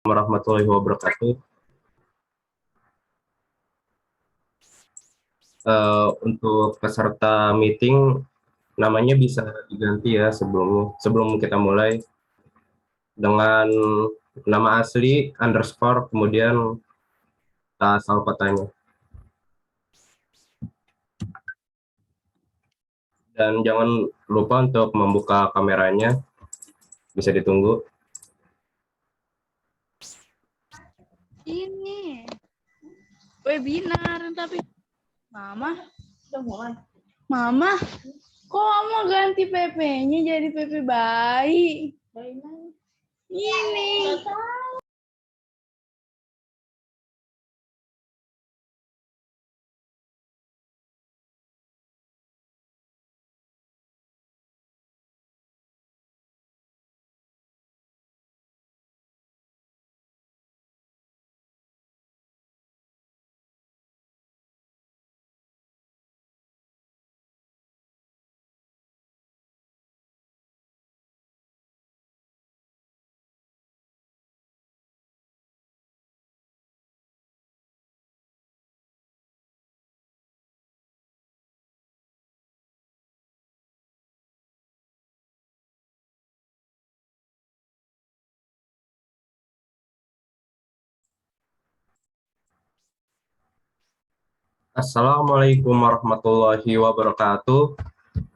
warahmatullahi wabarakatuh. Untuk peserta meeting namanya bisa diganti ya sebelum kita mulai dengan nama asli underscore kemudian asal kotanya, dan jangan lupa untuk membuka kameranya, bisa ditunggu. Ini webinar tapi Mama udah mulai. Mama, kok mau ganti PP-nya jadi PP bayi? Ini. Assalamualaikum warahmatullahi wabarakatuh.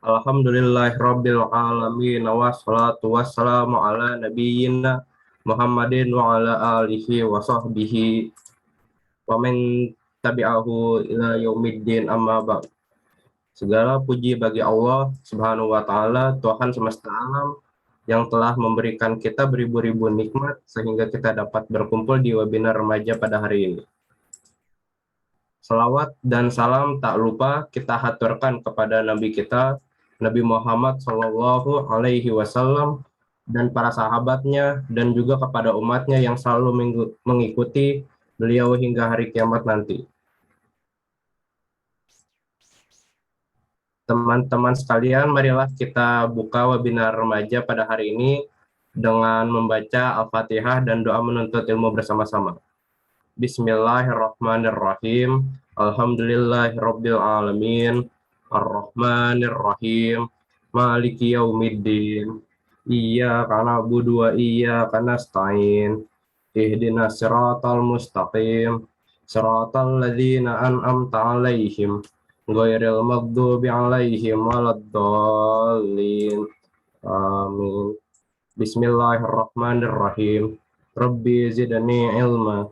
Alhamdulillahirabbil alamin wassalatu wassalamu ala nabiyyina Muhammadin wa ala alihi wa sahbihi wa man tabi'ahu ila yaumiddin, amma ba'd. Segala puji bagi Allah Subhanahu wa taala, Tuhan semesta alam, yang telah memberikan kita beribu-ribu nikmat sehingga kita dapat berkumpul di webinar remaja pada hari ini. Salawat dan salam tak lupa kita haturkan kepada Nabi kita, Nabi Muhammad Shallallahu Alaihi Wasallam, dan para sahabatnya, dan juga kepada umatnya yang selalu mengikuti beliau hingga hari kiamat nanti. Teman-teman sekalian, marilah kita buka webinar remaja pada hari ini dengan membaca Al-Fatihah dan doa menuntut ilmu bersama-sama. Bismillahirrahmanirrahim. Alhamdulillahirabbil alamin. Arrahmanirrahim. Maliki yaumiddin. Iyyaka na'budu wa iyyaka nasta'in. Ihdinas siratal mustaqim. Siratal ladzina an'amta 'alaihim ghairil maghdubi 'alaihim waladdallin. Amin. Bismillahirrahmanirrahim. Rabbi zidni ilma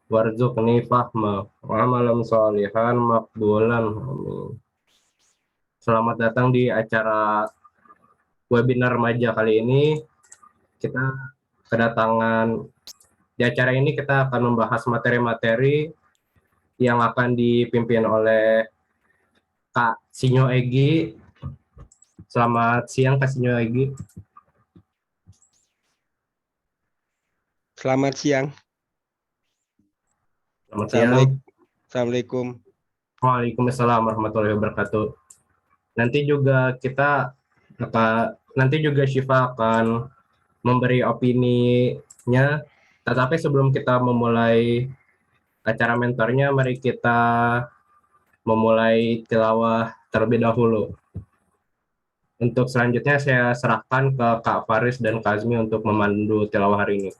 warzuqni fahma wa amalan sholihan maqbulan. Amin. Selamat datang di acara webinar remaja kali ini. Di acara ini kita akan membahas materi-materi yang akan dipimpin oleh Kak Sinyo Egi. Selamat siang Kak Sinyo Egi. Selamat siang. Selamat siang. Assalamualaikum. Waalaikumsalam warahmatullahi wabarakatuh. Nanti juga Syifa akan memberi opininya. Tetapi sebelum kita memulai acara mentornya, mari kita memulai tilawah terlebih dahulu. Untuk selanjutnya saya serahkan ke Kak Faris dan Kak Azmi untuk memandu tilawah hari ini.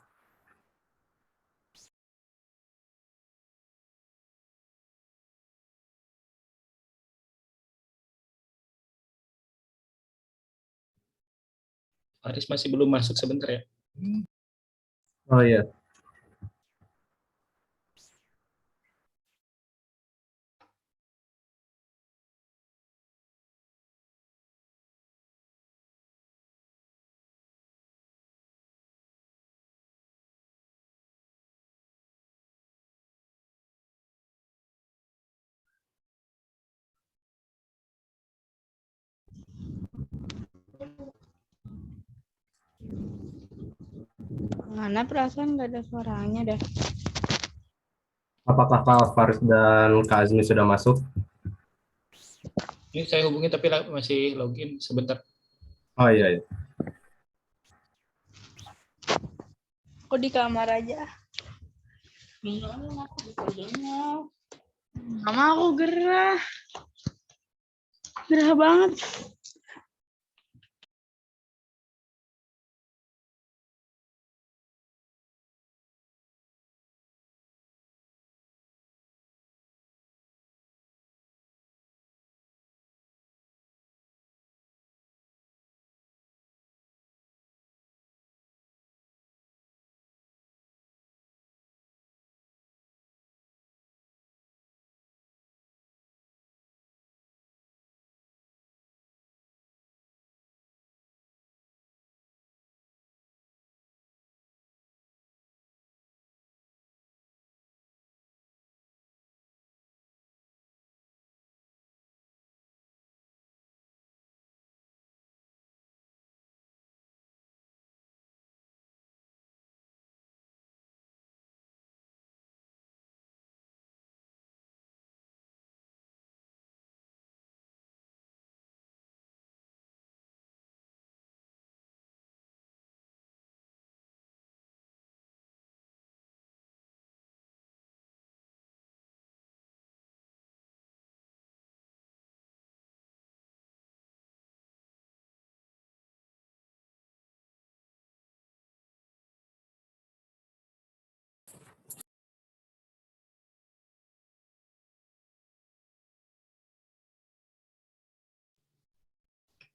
Faris masih belum masuk, sebentar ya. Oh iya. Mana perasaan nggak ada suaranya dah. Apakah Kak Faris dan Kak Azmi sudah masuk? Ini saya hubungi tapi masih login, sebentar. Oh iya. Aku di kamar aja. Mama aku gerah. Gerah banget.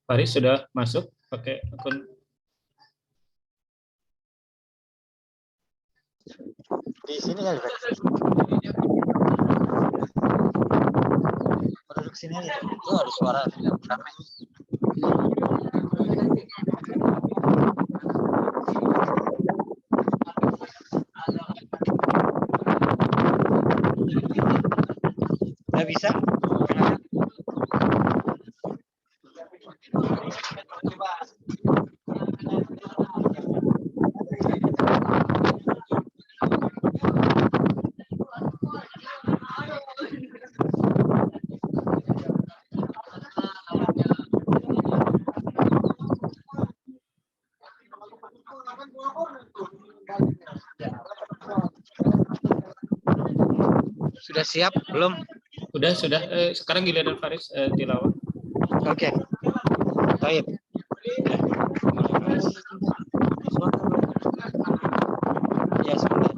Faris sudah masuk pakai akun. Di sini kali, Pak. Duduk sini aja. Tuh ada suara ramai. Nggak bisa? Sudah siap belum? Sudah. Sekarang giliran Faris tilawah. Oke. Baik. Ya, sebentar.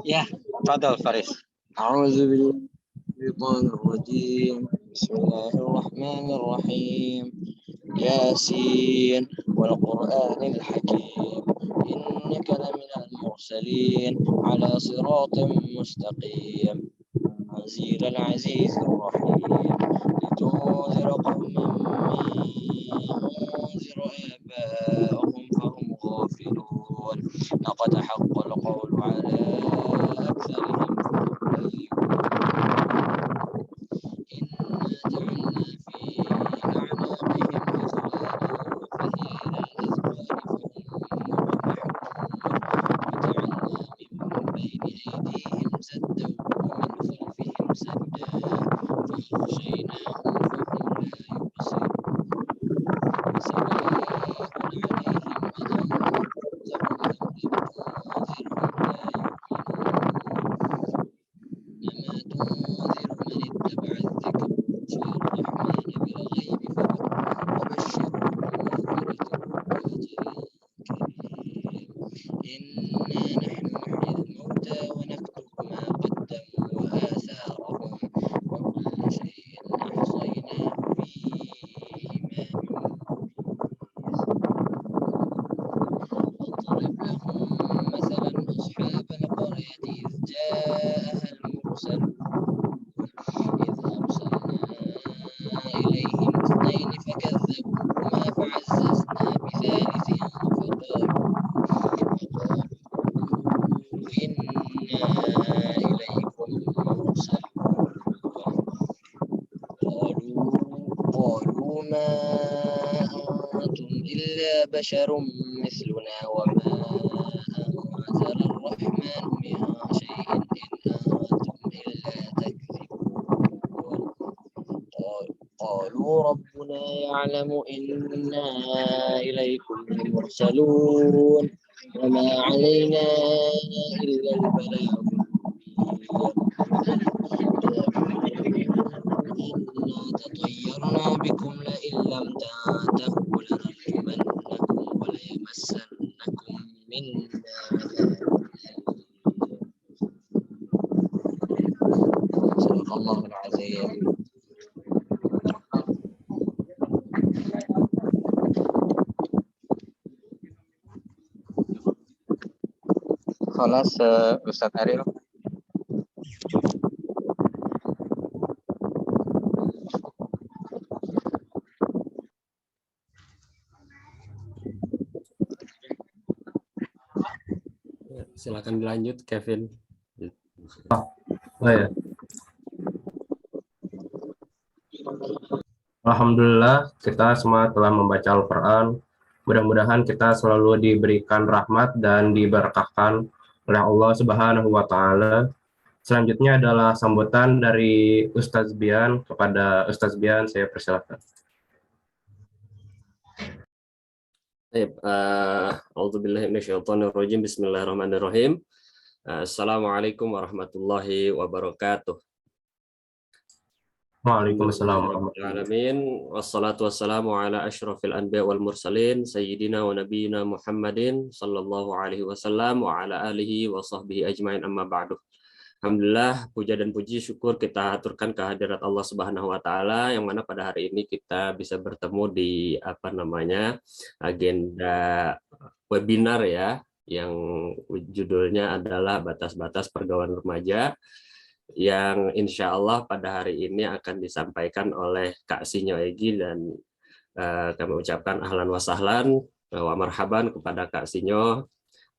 Ya, tafadhal Faris. أعوذ بالله من الشيطان الرجيم بسم الله الرحمن الرحيم ياسين والقرآن الحكيم إنك لمن المرسلين على صراط مستقيم تنزيل العزيز الرحيم لتنذر قوما ما أنذر آباؤهم فهم غافلون لقد حق القول على أكثرهم فهم لا يؤمنون إنا جعلنا في أعناقهم أغلالا فهي إلى الأذقان فهم مقمحون وجعلنا من بين أيديهم سدا ومن خلفهم سدا فأغشيناهم فهم لا يبصرون سواء عليهم أأنذرتهم أم لم تنذرهم بشر مثلنا وما أنزل الرحمن من شيء إن أنتم إلا تكذبون قالوا ربنا يعلم إنا إليكم لمرسلون وما علينا إلا البلاغ إنا تطيرنا بكم لئن لم تنتهوا لنرجمنكم وليمسنكم منا صدق الله العظيم. Kelas Ustadz Ariel. Silakan dilanjut, Kevin. Oh ya. Alhamdulillah kita semua telah membaca Al-Quran. Mudah-mudahan kita selalu diberikan rahmat dan diberkahkan oleh Allah Subhanahu wa Ta'ala. Selanjutnya adalah sambutan dari Ustaz Bian. Kepada Ustaz Bian, saya persilakan. A'udzubillahi minasyaitonirrajim. Bismillahirrahmanirrahim. Assalamualaikum warahmatullahi wabarakatuh. Waalaikumsalam warahmatullahi Alamin. Wassalatu wassalamu ala asyrafil anbiya wal mursalin sayyidina wa nabiyina Muhammadin sallallahu alaihi wasallam wa ala alihi wa sahbihi ajmain, amma ba'du. Alhamdulillah, puja dan puji syukur kita aturkan kehadirat Allah Subhanahu wa taala yang mana pada hari ini kita bisa bertemu di agenda webinar ya, yang judulnya adalah batas-batas pergaulan remaja, yang insya Allah pada hari ini akan disampaikan oleh Kak Sinyo Egi, dan kami ucapkan ahlan wa sahlan wa marhaban kepada Kak Sinyo,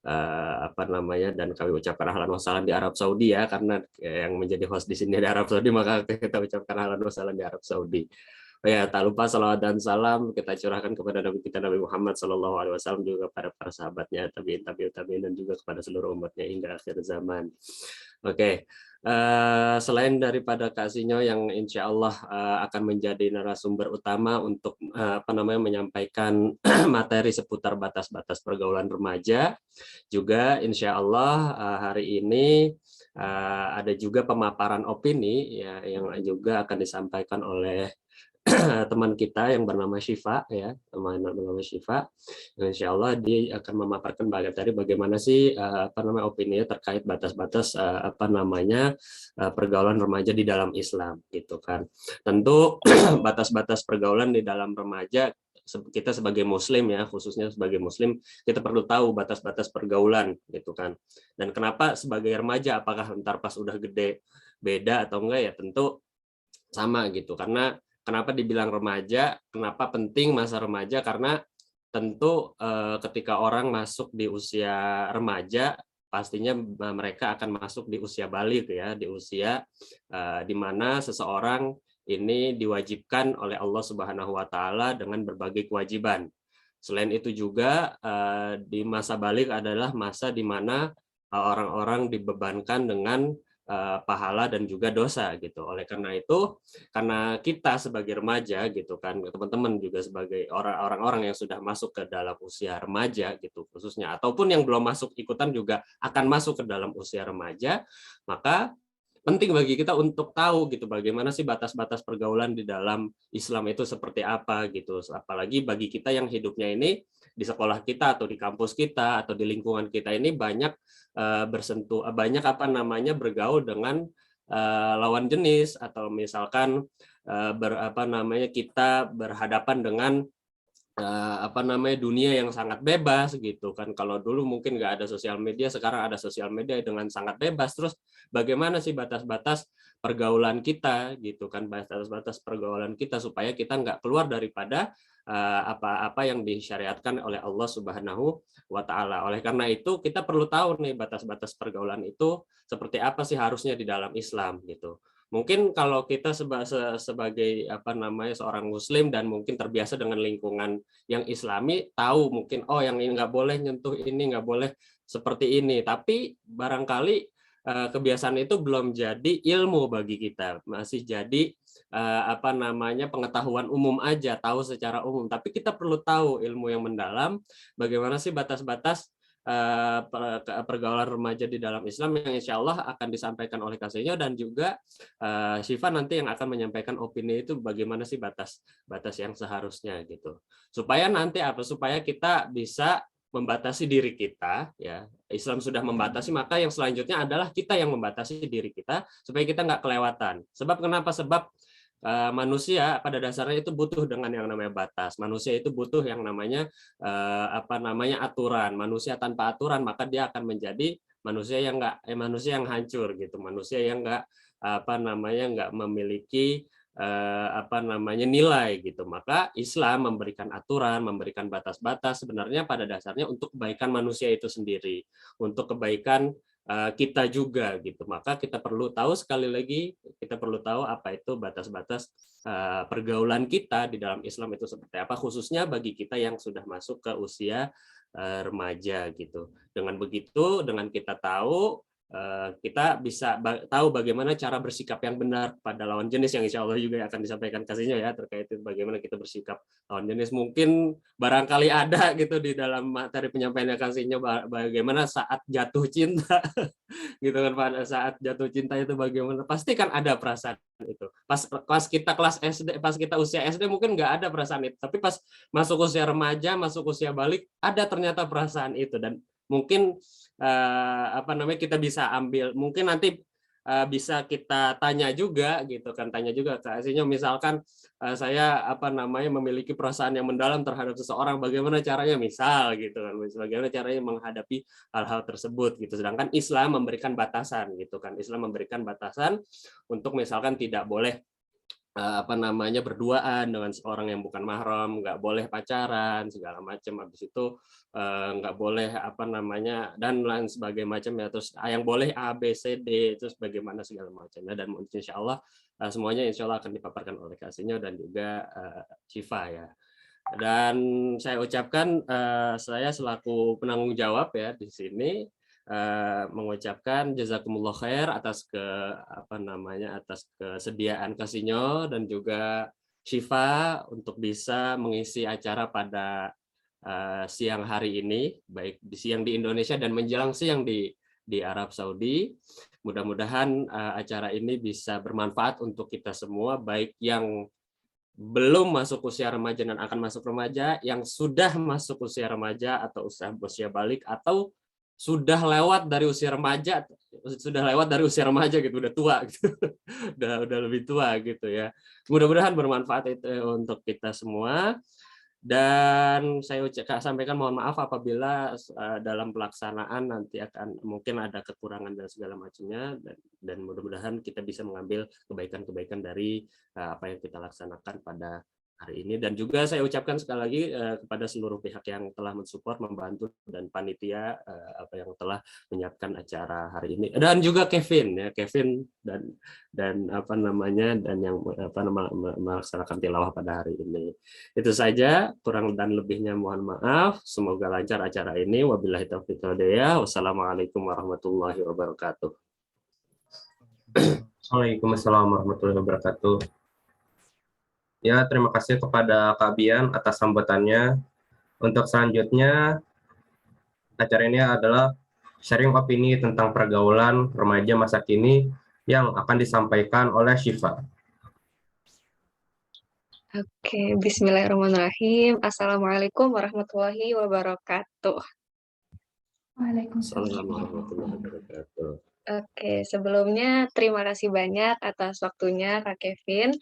dan kami ucapkan ahlan wa sahlan di Arab Saudi ya, karena yang menjadi host di sini di Arab Saudi, maka kita ucapkan ahlan wa sahlan di Arab Saudi. Oh ya, tak lupa salawat dan salam kita curahkan kepada Nabi kita Nabi Muhammad SAW, juga pada para sahabatnya, tabi'in dan juga kepada seluruh umatnya hingga akhir zaman. Oke. Selain daripada Kak Sinyo yang insya Allah akan menjadi narasumber utama untuk menyampaikan materi seputar batas-batas pergaulan remaja, juga insya Allah hari ini ada juga pemaparan opini ya, yang juga akan disampaikan oleh teman kita yang bernama Syifa ya, teman bernama Syifa. Insya Allah dia akan memaparkan bagaimana sih opininya terkait batas-batas pergaulan remaja di dalam Islam gitu kan. Tentu batas-batas pergaulan di dalam remaja, kita sebagai muslim ya, khususnya sebagai muslim, kita perlu tahu batas-batas pergaulan gitu kan. Dan kenapa sebagai remaja, apakah ntar pas udah gede beda atau enggak ya, tentu sama gitu. Karena kenapa dibilang remaja, kenapa penting masa remaja, karena tentu ketika orang masuk di usia remaja, pastinya mereka akan masuk di usia balik ya, di usia di mana seseorang ini diwajibkan oleh Allah Subhanahu wa taala dengan berbagai kewajiban. Selain itu juga di masa balik adalah masa di mana orang-orang dibebankan dengan pahala dan juga dosa gitu. Oleh karena itu, karena kita sebagai remaja gitu kan, teman-teman juga sebagai orang-orang yang sudah masuk ke dalam usia remaja gitu khususnya, ataupun yang belum masuk ikutan juga akan masuk ke dalam usia remaja, maka penting bagi kita untuk tahu gitu bagaimana sih batas-batas pergaulan di dalam Islam itu seperti apa gitu. Apalagi bagi kita yang hidupnya ini di sekolah kita atau di kampus kita atau di lingkungan kita ini banyak bergaul dengan lawan jenis, atau misalkan kita berhadapan dengan dunia yang sangat bebas gitu kan. Kalau dulu mungkin nggak ada sosial media, sekarang ada sosial media dengan sangat bebas. Terus bagaimana sih batas-batas pergaulan kita gitu kan, batas-batas pergaulan kita supaya kita nggak keluar daripada apa-apa yang disyariatkan oleh Allah Subhanahu wa taala. Oleh karena itu kita perlu tahu nih batas-batas pergaulan itu seperti apa sih harusnya di dalam Islam gitu. Mungkin kalau kita sebagai apa namanya seorang Muslim dan mungkin terbiasa dengan lingkungan yang Islami, tahu mungkin oh yang ini nggak boleh nyentuh ini, nggak boleh seperti ini. Tapi barangkali kebiasaan itu belum jadi ilmu bagi kita, masih jadi apa namanya pengetahuan umum aja, tahu secara umum. Tapi kita perlu tahu ilmu yang mendalam, bagaimana sih batas-batas pergaulan remaja di dalam Islam yang insya Allah akan disampaikan oleh Kasihnya, dan juga Syifa nanti yang akan menyampaikan opini itu bagaimana sih batas yang seharusnya gitu, supaya nanti supaya kita bisa membatasi diri kita, ya Islam sudah membatasi, maka yang selanjutnya adalah kita yang membatasi diri kita supaya kita nggak kelewatan. Sebab kenapa? Sebab manusia pada dasarnya itu butuh dengan yang namanya batas. Manusia itu butuh yang namanya apa namanya aturan. Manusia tanpa aturan maka dia akan menjadi manusia yang manusia yang hancur gitu. Manusia yang nggak apa namanya nggak memiliki apa namanya nilai gitu. Maka Islam memberikan aturan, memberikan batas-batas sebenarnya pada dasarnya untuk kebaikan manusia itu sendiri, untuk kebaikan kita juga gitu. Maka kita perlu tahu, sekali lagi kita perlu tahu apa itu batas-batas pergaulan kita di dalam Islam itu seperti apa, khususnya bagi kita yang sudah masuk ke usia remaja gitu. Dengan begitu, dengan kita tahu, kita bisa tahu bagaimana cara bersikap yang benar pada lawan jenis, yang insya Allah juga akan disampaikan Kasihnya ya terkait itu bagaimana kita bersikap lawan jenis. Mungkin barangkali ada gitu di dalam materi penyampaiannya Kasihnya bagaimana saat jatuh cinta gitu kan, pada saat jatuh cinta itu bagaimana, pasti kan ada perasaan itu. Pas kita kelas SD, pas kita usia SD mungkin nggak ada perasaan itu, tapi pas masuk usia remaja, masuk usia balik, ada ternyata perasaan itu. Dan mungkin apa namanya kita bisa ambil, mungkin nanti bisa kita tanya juga gitu kan, tanya juga Kasihnya, misalkan saya apa namanya memiliki perasaan yang mendalam terhadap seseorang, bagaimana caranya misal gitu kan, bagaimana caranya menghadapi hal-hal tersebut gitu. Sedangkan Islam memberikan batasan gitu kan, Islam memberikan batasan untuk misalkan tidak boleh apa namanya berduaan dengan seorang yang bukan mahram, nggak boleh pacaran segala macam, habis itu nggak boleh apa namanya dan lain sebagainya macam ya, terus yang boleh A B C D terus bagaimana segala macamnya. Dan insya Allah semuanya insya Allah akan dipaparkan oleh Kasihnya dan juga Syifa ya. Dan saya ucapkan saya selaku penanggung jawab ya di sini mengucapkan jazakumullah khair atas atas kesediaan Kasihnya dan juga Syifa untuk bisa mengisi acara pada siang hari ini, baik di siang di Indonesia dan menjelang siang di Arab Saudi. Mudah-mudahan acara ini bisa bermanfaat untuk kita semua, baik yang belum masuk usia remaja dan akan masuk remaja, yang sudah masuk usia remaja atau usia balik, atau sudah lewat dari usia remaja, gitu, udah tua gitu. udah lebih tua gitu ya. Mudah-mudahan bermanfaat itu untuk kita semua. Dan saya sampaikan mohon maaf apabila dalam pelaksanaan nanti akan mungkin ada kekurangan dan segala macamnya, dan mudah-mudahan kita bisa mengambil kebaikan-kebaikan dari apa yang kita laksanakan pada hari ini. Dan juga saya ucapkan sekali lagi kepada seluruh pihak yang telah mensupport, membantu, dan panitia apa yang telah menyiapkan acara hari ini, dan juga Kevin dan apa namanya dan yang melaksanakan tilawah pada hari ini. Itu saja, kurang dan lebihnya mohon maaf. Semoga lancar acara ini. Wabillahi taufiq wal hidayah. Wassalamualaikum warahmatullahi wabarakatuh. Waalaikumsalam warahmatullahi wabarakatuh. Ya, terima kasih kepada Kak Bian atas sambutannya. Untuk selanjutnya, acara ini adalah sharing opini tentang pergaulan remaja masa kini yang akan disampaikan oleh Syifa. Oke, bismillahirrahmanirrahim. Assalamualaikum warahmatullahi wabarakatuh. Assalamualaikum warahmatullahi wabarakatuh. Oke, sebelumnya terima kasih banyak atas waktunya Kak Kevin.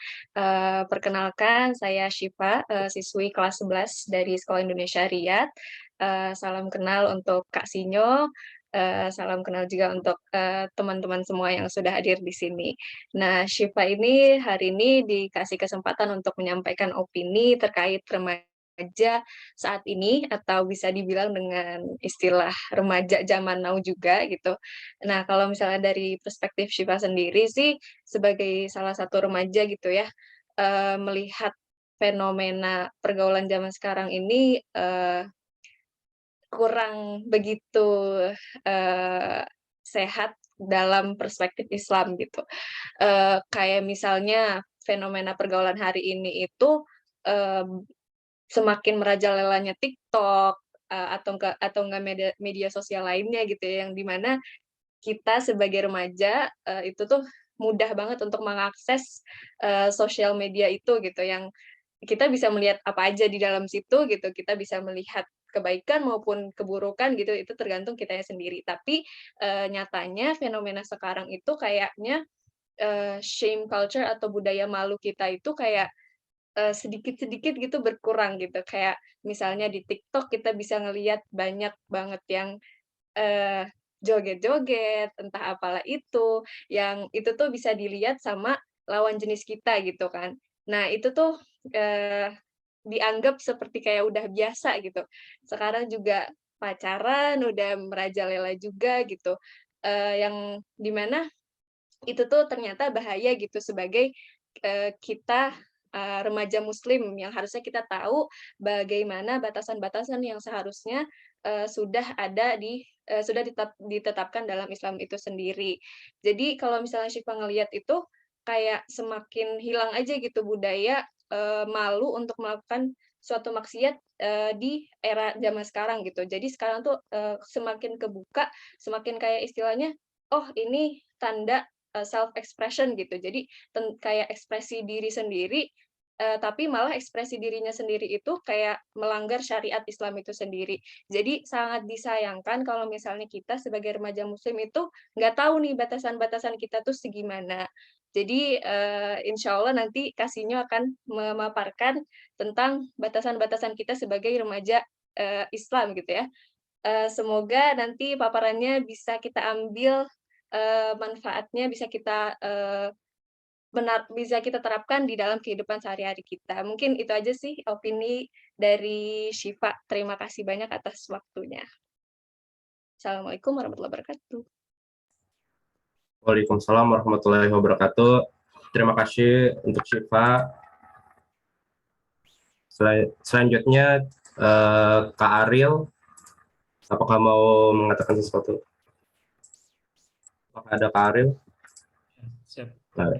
Perkenalkan, saya Syifa, siswi kelas 11 dari Sekolah Indonesia Riyadh. Salam kenal untuk Kak Sinyo, salam kenal juga untuk teman-teman semua yang sudah hadir di sini. Nah, Syifa ini hari ini dikasih kesempatan untuk menyampaikan opini terkait remaja remaja saat ini atau bisa dibilang dengan istilah remaja zaman now juga gitu. Nah, kalau misalnya dari perspektif Syifa sendiri sih sebagai salah satu remaja gitu ya, melihat fenomena pergaulan zaman sekarang ini, kurang begitu, sehat dalam perspektif Islam gitu. Kayak misalnya fenomena pergaulan hari ini itu, semakin merajalelanya TikTok, atau enggak media sosial lainnya gitu ya, yang di mana kita sebagai remaja, itu tuh mudah banget untuk mengakses, sosial media itu gitu, yang kita bisa melihat apa aja di dalam situ gitu, kita bisa melihat kebaikan maupun keburukan gitu, itu tergantung kitanya sendiri. Tapi, nyatanya fenomena sekarang itu kayaknya, shame culture atau budaya malu kita itu kayak, sedikit-sedikit gitu berkurang gitu. Kayak misalnya di TikTok kita bisa ngelihat banyak banget yang, joget-joget, entah apalah itu, yang itu tuh bisa dilihat sama lawan jenis kita gitu kan. Nah itu tuh, eee, dianggap seperti kayak udah biasa gitu. Sekarang juga pacaran udah merajalela juga gitu, yang di mana itu tuh ternyata bahaya gitu sebagai, kita, remaja muslim yang harusnya kita tahu bagaimana batasan-batasan yang seharusnya, sudah ada sudah ditetapkan dalam Islam itu sendiri. Jadi kalau misalnya Syifa ngelihat itu, kayak semakin hilang aja gitu budaya, malu untuk melakukan suatu maksiat, di era zaman sekarang gitu. Jadi sekarang tuh, semakin kebuka, semakin kayak istilahnya, "Oh ini tanda self expression gitu. Jadi kayak ekspresi diri sendiri, tapi malah ekspresi dirinya sendiri itu kayak melanggar syariat Islam itu sendiri. Jadi sangat disayangkan kalau misalnya kita sebagai remaja muslim itu nggak tahu nih batasan-batasan kita tuh segimana. Jadi, insya Allah nanti Kasino akan memaparkan tentang batasan-batasan kita sebagai remaja, Islam gitu ya. Semoga nanti paparannya bisa kita ambil, manfaatnya bisa kita terapkan di dalam kehidupan sehari-hari kita. Mungkin itu aja sih opini dari Syifa. Terima kasih banyak atas waktunya. Assalamualaikum warahmatullahi wabarakatuh. Waalaikumsalam warahmatullahi wabarakatuh. Terima kasih untuk Syifa. Selanjutnya Kak Ariel, apakah mau mengatakan sesuatu? Apakah ada Kak Ariel? Siap. Nah,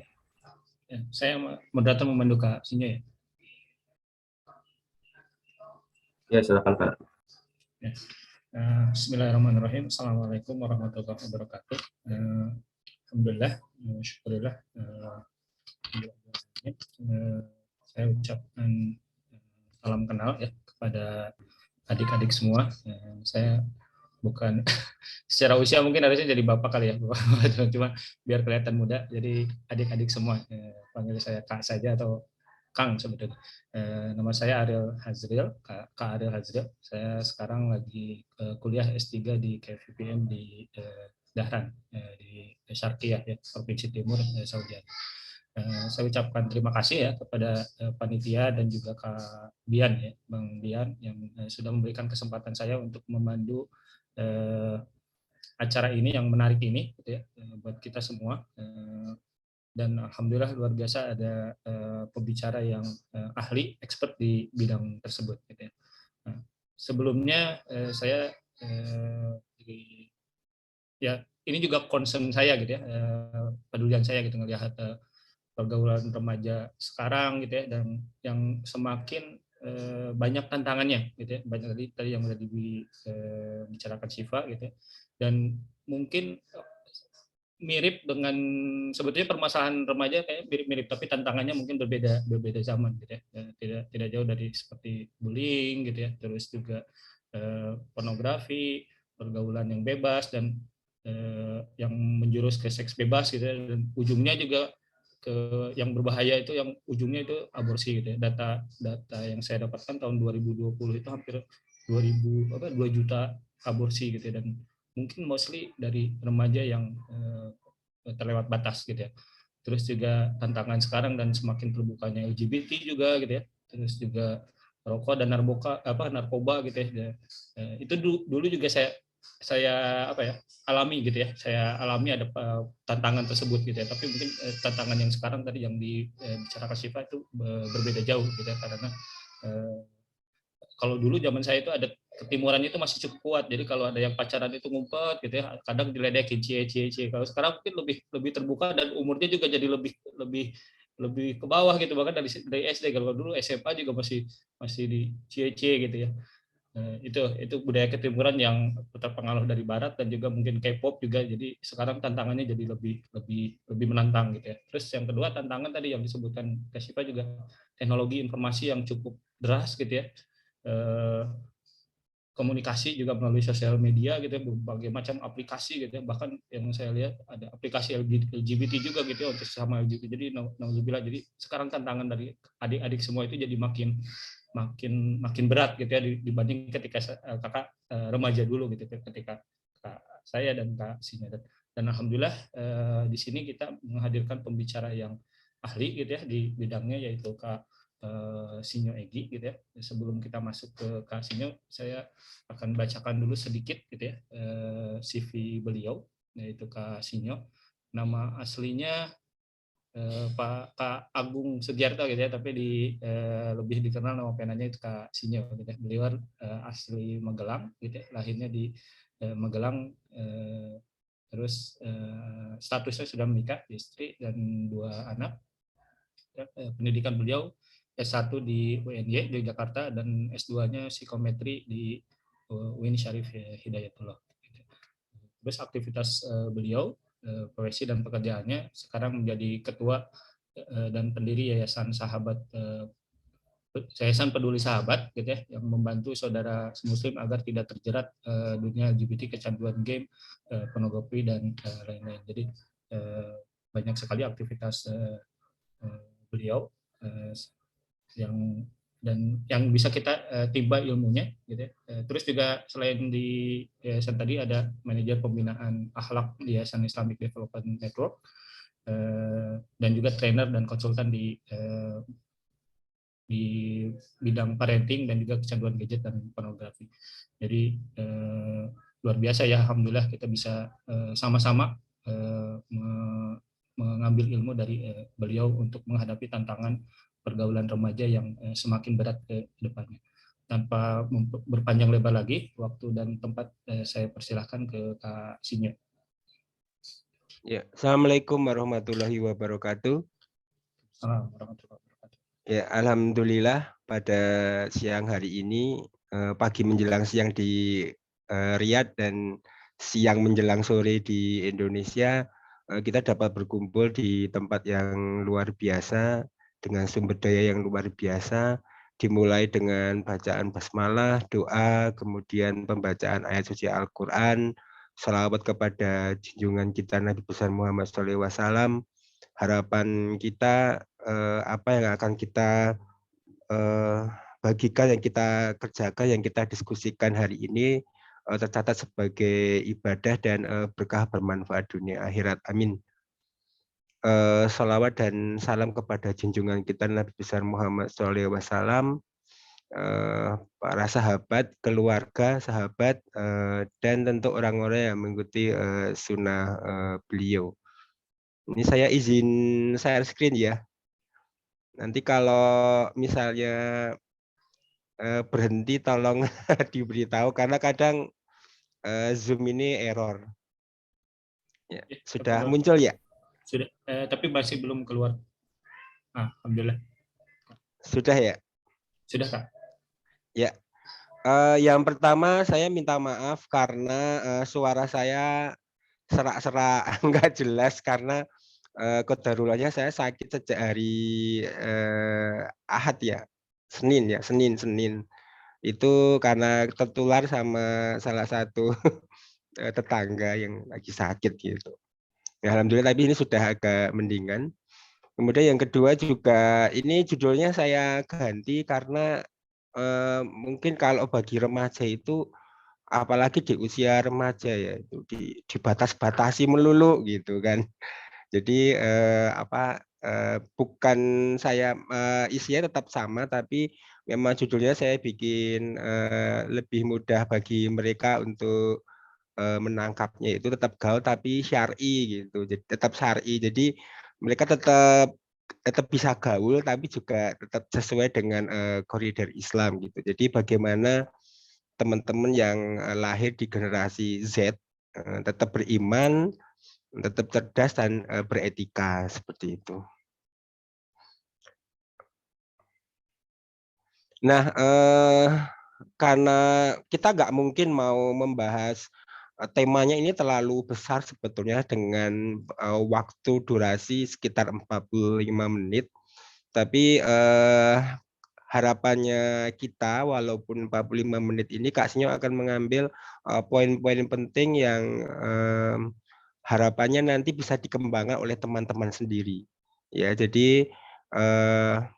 Ya, saya moderator memandu Kak Sinyo ya. ya silakan Kak. Ya. Bismillahirrahmanirrahim. Assalamualaikum warahmatullahi wabarakatuh. Alhamdulillah, syukurillah. Saya ucapkan salam kenal ya kepada adik-adik semua. Saya bukan secara usia mungkin harusnya jadi bapak kali ya, cuma biar kelihatan muda. Jadi adik-adik semua, panggil saya Kak saja atau Kang sebetulnya. Nama saya Ariel Hazril, Kak Ariel Hazril. Saya sekarang lagi kuliah S3 di KVPM di Dahran, di Syarqiyah ya, Provinsi Timur Saudi Arabia. Saya ucapkan terima kasih ya kepada panitia dan juga Kak Bian ya, Bang Bian yang sudah memberikan kesempatan saya untuk memandu acara ini yang menarik ini gitu ya, buat kita semua. Dan alhamdulillah luar biasa ada pembicara yang ahli, expert di bidang tersebut gitu ya. Nah, sebelumnya saya ya ini juga concern saya gitu ya, pedulian saya gitu ngelihat pergaulan remaja sekarang gitu ya, dan yang semakin banyak tantangannya gitu ya, banyak tadi yang sudah dibicarakan Syifa gitu ya, dan mungkin mirip dengan sebetulnya permasalahan remaja kayak mirip-mirip, tapi tantangannya mungkin berbeda zaman gitu ya, tidak jauh dari seperti bullying gitu ya, terus juga pornografi, pergaulan yang bebas dan yang menjurus ke seks bebas gitu ya, dan ujungnya juga ke yang berbahaya itu yang ujungnya itu aborsi gitu ya. Data yang saya dapatkan tahun 2020 itu hampir 2 juta aborsi gitu ya, dan mungkin mostly dari remaja yang terlewat batas gitu ya. Terus juga tantangan sekarang dan semakin terbukanya LGBT juga gitu ya. Terus juga rokok dan narkoba gitu ya. Itu dulu juga saya alami gitu ya. Saya alami ada tantangan tersebut gitu ya. Tapi mungkin tantangan yang sekarang tadi yang dibicarakan Syifa itu berbeda jauh gitu ya, karena kalau dulu zaman saya itu ada ketimuran itu masih cukup kuat. Jadi kalau ada yang pacaran itu ngumpet gitu ya, kadang diledekin cie. Kalau sekarang mungkin lebih terbuka dan umurnya juga jadi lebih ke bawah gitu, bahkan dari SD. Kalau dulu SMA juga masih di cie gitu ya. Itu budaya ketimuran yang terpengaruh dari barat dan juga mungkin K-pop juga. Jadi sekarang tantangannya jadi lebih menantang gitu ya. Terus yang kedua tantangan tadi yang disebutkan Kasifa juga teknologi informasi yang cukup deras gitu ya. Komunikasi juga melalui sosial media gitu ya, berbagai macam aplikasi gitu ya. Bahkan yang saya lihat ada aplikasi LGBT juga gitu ya, untuk sesama LGBT. Jadi nauzubillah, jadi sekarang tantangan dari adik-adik semua itu jadi makin berat gitu ya dibanding ketika kakak remaja dulu gitu, ketika Kak saya dan Kak Sinya. Dan alhamdulillah di sini kita menghadirkan pembicara yang ahli gitu ya di bidangnya, yaitu Kak Sinyo Egi gitu ya. Sebelum kita masuk ke Kak Sinyo, saya akan bacakan dulu sedikit gitu ya CV beliau, yaitu Kak Sinyo. Nama aslinya Pak Agung Sugiarto gitu ya, tapi lebih dikenal nama penanya itu Kak Sinyo gitu ya. Beliau asli Magelang gitu ya, lahirnya di Magelang, terus statusnya sudah menikah, istri dan 2 anak. Pendidikan beliau S1 di UNY di Jakarta dan S2-nya psikometri di UIN Syarif Hidayatullah. Terus aktivitas beliau, profesi dan pekerjaannya, sekarang menjadi ketua dan pendiri Yayasan Peduli Sahabat gitu ya, yang membantu saudara muslim agar tidak terjerat dunia LGBT, kecanduan game, pornografi dan lain-lain. Jadi banyak sekali aktivitas beliau yang bisa kita timba ilmunya gitu ya. Terus juga selain di yayasan tadi ada manajer pembinaan akhlak di Yayasan Islamic Development Network, dan juga trainer dan konsultan di bidang parenting dan juga kecanduan gadget dan pornografi. Jadi luar biasa ya, alhamdulillah kita bisa sama-sama mengambil ilmu dari beliau untuk menghadapi tantangan pergaulan remaja yang semakin berat ke depannya. Tanpa berpanjang lebar lagi, waktu dan tempat saya persilahkan ke Kak Sinyo. Ya, Assalamualaikum warahmatullahi wabarakatuh. Assalamualaikum warahmatullahi wabarakatuh. Ya, alhamdulillah pada siang hari ini, pagi menjelang siang di Riyadh dan siang menjelang sore di Indonesia, kita dapat berkumpul di tempat yang luar biasa dengan sumber daya yang luar biasa, dimulai dengan bacaan basmalah, doa, kemudian pembacaan ayat suci Al-Quran, salawat kepada junjungan kita Nabi besar Muhammad SAW. Harapan kita apa yang akan kita bagikan, yang kita kerjakan, yang kita diskusikan hari ini tercatat sebagai ibadah dan berkah bermanfaat dunia akhirat. Amin. Salawat dan salam kepada junjungan kita Nabi besar Muhammad SAW, para sahabat, keluarga, sahabat, dan tentu orang-orang yang mengikuti sunnah beliau. Ini saya izin share screen ya. Nanti kalau misalnya berhenti tolong diberitahu karena kadang Zoom ini error. Ya, sudah muncul ya? Sudah, tapi masih belum keluar. Alhamdulillah. Sudah ya? Sudah, Kak. Ya. Yang pertama saya minta maaf karena suara saya serak-serak, nggak jelas karena kodarulahnya saya sakit sejak hari Ahad ya, Senin. Itu karena tertular sama salah satu tetangga yang lagi sakit gitu. Ya, alhamdulillah tapi ini sudah agak mendingan. Kemudian yang kedua juga ini judulnya saya ganti karena mungkin kalau bagi remaja itu, apalagi di usia remaja ya, itu dibatas-batasi melulu gitu kan. Jadi bukan saya isinya tetap sama, tapi memang judulnya saya bikin lebih mudah bagi mereka untuk menangkapnya, itu tetap gaul tapi syar'i gitu. Jadi tetap syar'i. Jadi mereka tetap bisa gaul tapi juga tetap sesuai dengan koridor Islam gitu. Jadi bagaimana teman-teman yang lahir di generasi Z tetap beriman, tetap cerdas dan beretika seperti itu. Nah, karena kita nggak mungkin mau membahas temanya ini terlalu besar sebetulnya dengan waktu durasi sekitar 45 menit. Tapi harapannya kita walaupun 45 menit ini Kak Sinyo akan mengambil poin-poin penting yang harapannya nanti bisa dikembangkan oleh teman-teman sendiri. Ya, jadi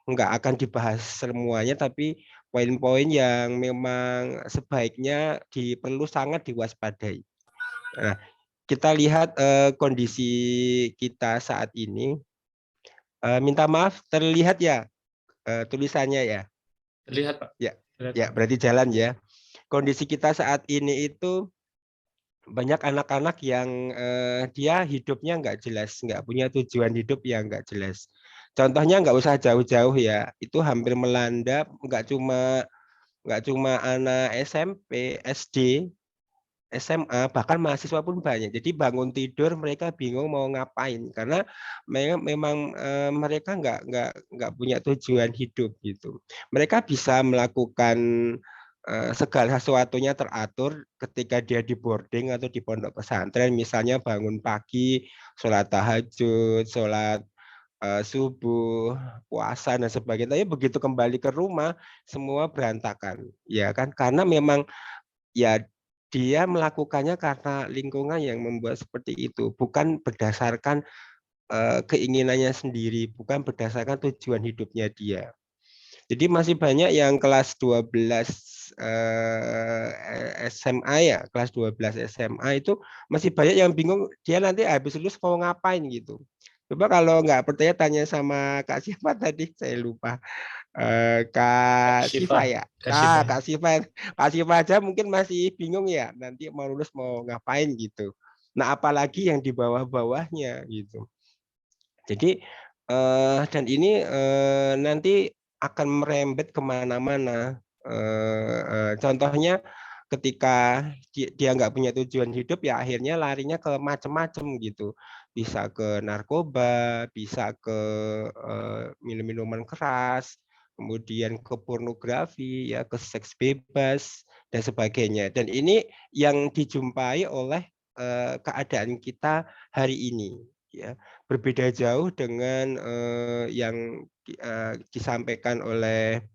nggak akan dibahas semuanya, tapi poin-poin yang memang sebaiknya perlu sangat diwaspadai. Nah, kita lihat kondisi kita saat ini. Minta maaf, terlihat ya tulisannya ya? Terlihat, Pak. Ya, Terlihat, ya Pak. berarti jalan ya. Kondisi kita saat ini itu banyak anak-anak yang dia hidupnya nggak jelas, nggak punya tujuan hidup yang nggak jelas. Contohnya nggak usah jauh-jauh ya, itu hampir melanda nggak cuma anak SMP, SD, SMA, bahkan mahasiswa pun banyak. Jadi bangun tidur mereka bingung mau ngapain karena memang mereka nggak punya tujuan hidup gitu. Mereka bisa melakukan segala sesuatunya teratur ketika dia di boarding atau di pondok pesantren, misalnya bangun pagi, sholat tahajud, sholat subuh, puasa dan sebagainya. Tapi begitu kembali ke rumah semua berantakan, ya kan? Karena memang ya dia melakukannya karena lingkungan yang membuat seperti itu, bukan berdasarkan keinginannya sendiri, bukan berdasarkan tujuan hidupnya dia. Jadi masih banyak yang kelas 12 SMA ya, kelas 12 SMA itu masih banyak yang bingung dia nanti habis lulus mau ngapain gitu. Coba kalau nggak percaya tanya sama Kak siapa tadi, saya lupa. Kak Siva ya. Nah, Kak Siva aja mungkin masih bingung ya, nanti mau lulus mau ngapain gitu. Nah, apalagi yang di bawah-bawahnya gitu. Jadi dan ini nanti akan merembet kemana-mana. Contohnya ketika dia nggak punya tujuan hidup ya akhirnya larinya ke macam-macam gitu. Bisa ke narkoba, bisa ke minum-minuman keras, kemudian ke pornografi, ya ke seks bebas dan sebagainya. Dan ini yang dijumpai oleh keadaan kita hari ini, ya berbeda jauh dengan yang disampaikan oleh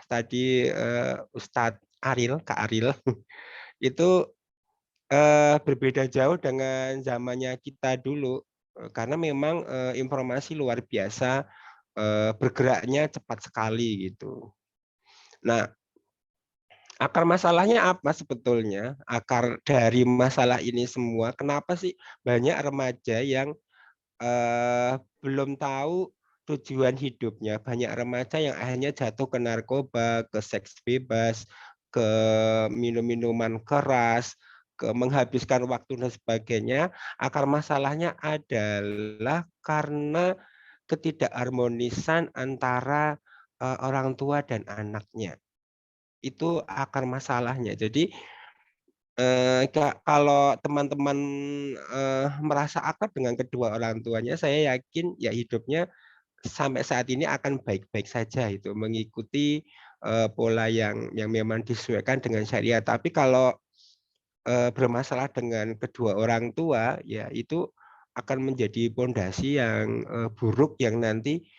tadi Ustadz Aril, Kak Aril, itu berbeda jauh dengan zamannya kita dulu, karena memang informasi luar biasa, bergeraknya cepat sekali gitu. Nah, akar masalahnya apa sebetulnya? Akar dari masalah ini semua, kenapa sih banyak remaja yang belum tahu tujuan hidupnya. Banyak remaja yang akhirnya jatuh ke narkoba, ke seks bebas, ke minum-minuman keras, ke menghabiskan waktu dan sebagainya. Akar masalahnya adalah karena ketidakharmonisan antara orang tua dan anaknya. Itu akar masalahnya. Jadi kalau teman-teman merasa akrab dengan kedua orang tuanya, saya yakin ya hidupnya sampai saat ini akan baik-baik saja itu, mengikuti pola yang memang disesuaikan dengan syariat. Tapi kalau bermasalah dengan kedua orang tua, ya itu akan menjadi pondasi yang buruk yang nanti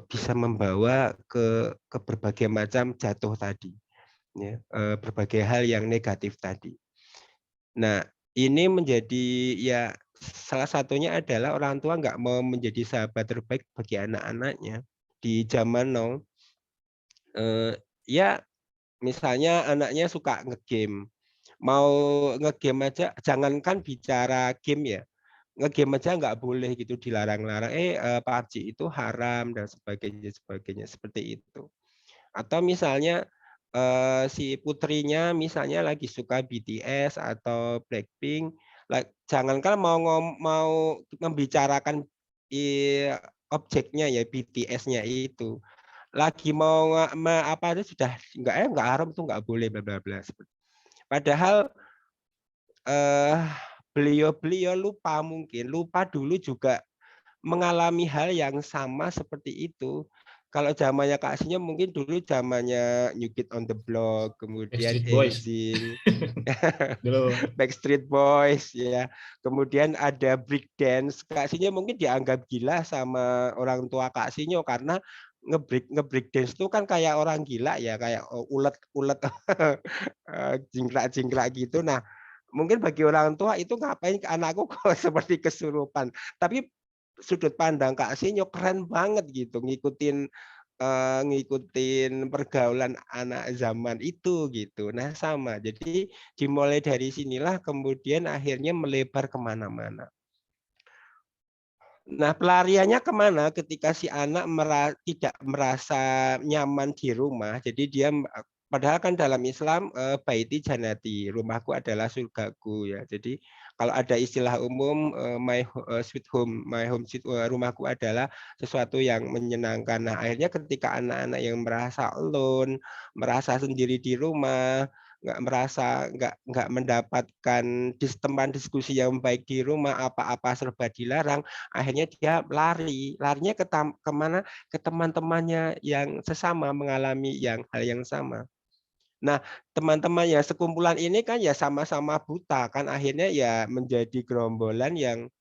bisa membawa ke berbagai macam jatuh tadi, ya, berbagai hal yang negatif tadi. Nah, ini menjadi ya salah satunya adalah orang tua nggak mau menjadi sahabat terbaik bagi anak-anaknya di zaman now. Ya misalnya anaknya suka ngegame, mau ngegame aja, jangankan bicara game ya, ngegame aja nggak boleh gitu, dilarang-larang, PUBG itu haram dan sebagainya seperti itu. Atau misalnya si putrinya misalnya lagi suka BTS atau Blackpink, jangankan mau membicarakan objeknya ya BTS-nya itu, lagi mau apa itu sudah nggak haram, itu nggak boleh bla bla bla. Padahal beliau lupa dulu juga mengalami hal yang sama seperti itu. Kalau zamannya Kak Sinyo mungkin dulu zamannya New Kid on the Block, kemudian Backstreet Boys. NSYNC, Dulu. Backstreet Boys ya. Kemudian ada break dance. Kak Sinyo mungkin dianggap gila sama orang tua Kak Sinyo karena ngebreak dance itu kan kayak orang gila ya, kayak ulet-ulet jingkrak-jingkrak gitu. Nah, mungkin bagi orang tua itu ngapain ke anakku kok seperti kesurupan. Tapi sudut pandang Kak Sinyo keren banget gitu, ngikutin pergaulan anak zaman itu gitu. Nah sama, jadi dimulai dari sinilah kemudian akhirnya melebar kemana-mana. Nah pelariannya kemana ketika si anak tidak merasa nyaman di rumah, jadi dia padahal kan dalam Islam baiti janati, rumahku adalah surgaku ya. Jadi kalau ada istilah umum my sweet home, rumahku adalah sesuatu yang menyenangkan. Nah, akhirnya ketika anak-anak yang merasa alone, merasa sendiri di rumah, nggak mendapatkan teman diskusi yang baik di rumah, apa-apa serba dilarang, akhirnya dia larinya kemana? Ke teman-temannya yang sesama mengalami hal yang sama. Nah, teman-teman yang sekumpulan ini kan ya sama-sama buta kan, akhirnya ya menjadi gerombolan yang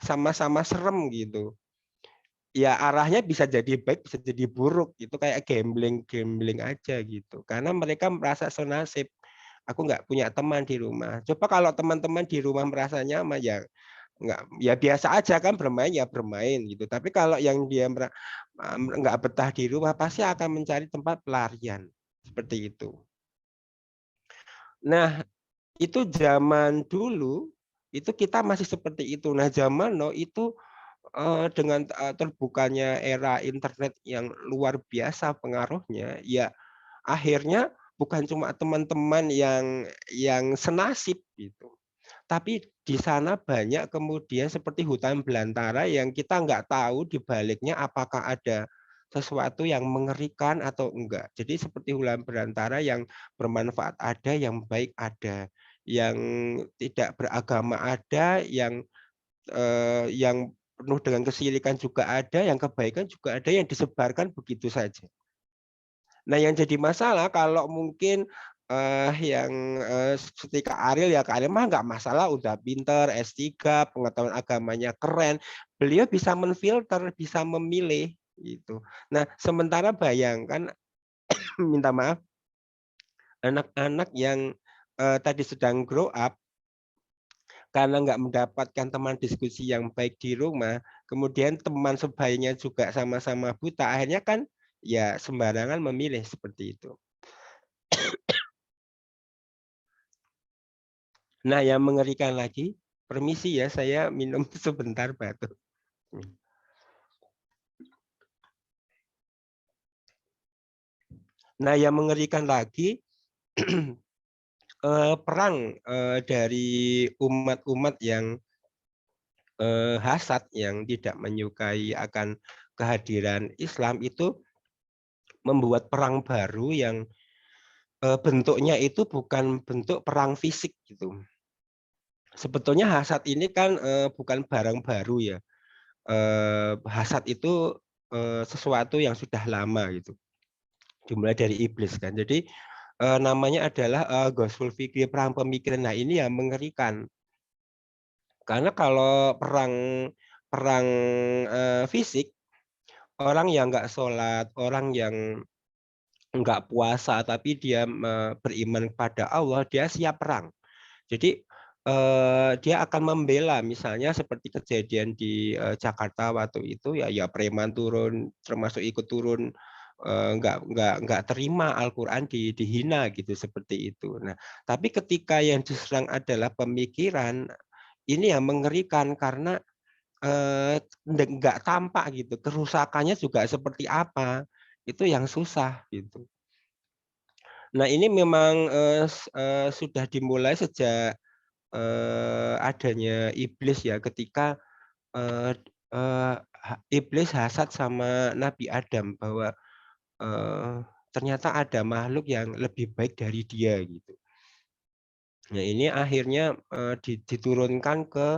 sama-sama serem gitu. Ya arahnya bisa jadi baik, bisa jadi buruk. Itu kayak gambling aja gitu. Karena mereka merasa senasib. Aku nggak punya teman di rumah. Coba kalau teman-teman di rumah merasa nyaman ya biasa aja kan, bermain ya bermain gitu. Tapi kalau yang dia nggak betah di rumah pasti akan mencari tempat pelarian seperti itu. Nah, itu zaman dulu itu kita masih seperti itu. Nah, zaman now itu dengan terbukanya era internet yang luar biasa pengaruhnya, ya akhirnya bukan cuma teman-teman yang senasib gitu. Tapi di sana banyak kemudian seperti hutan belantara yang kita nggak tahu di baliknya apakah ada sesuatu yang mengerikan atau enggak. Jadi seperti hutan belantara yang bermanfaat ada, yang baik ada, yang tidak beragama ada, yang penuh dengan kesirikan juga ada, yang kebaikan juga ada, yang disebarkan begitu saja. Nah, yang jadi masalah kalau mungkin yang seperti Kak Ariel ya, Kak Ariel mah nggak masalah, udah pinter, S3, pengetahuan agamanya keren, beliau bisa menfilter, bisa memilih gitu. Nah, sementara bayangkan, minta maaf, anak-anak yang tadi sedang grow up karena nggak mendapatkan teman diskusi yang baik di rumah, kemudian teman sebayanya juga sama-sama buta, akhirnya kan ya sembarangan memilih seperti itu. Nah, yang mengerikan lagi, permisi ya, saya minum sebentar batuk. Nah, yang mengerikan lagi, perang dari umat-umat yang hasad, yang tidak menyukai akan kehadiran Islam itu membuat perang baru yang bentuknya itu bukan bentuk perang fisik gitu. Sebetulnya hasad ini kan bukan barang baru ya. Hasad itu sesuatu yang sudah lama gitu. Dimulai dari iblis kan. Jadi namanya adalah Ghazwul Fikri, perang pemikiran. Nah, ini yang mengerikan. Karena kalau perang fisik, orang yang nggak sholat, orang yang nggak puasa, tapi dia beriman kepada Allah, dia siap perang. Jadi dia akan membela, misalnya seperti kejadian di Jakarta waktu itu ya preman turun, termasuk ikut turun, nggak terima Al-Quran dihina gitu seperti itu. Nah, tapi ketika yang diserang adalah pemikiran, ini yang mengerikan karena nggak tampak gitu, kerusakannya juga seperti apa, itu yang susah gitu. Nah ini memang sudah dimulai sejak adanya iblis ya, ketika iblis hasad sama Nabi Adam bahwa ternyata ada makhluk yang lebih baik dari dia gitu. Nah ini akhirnya diturunkan ke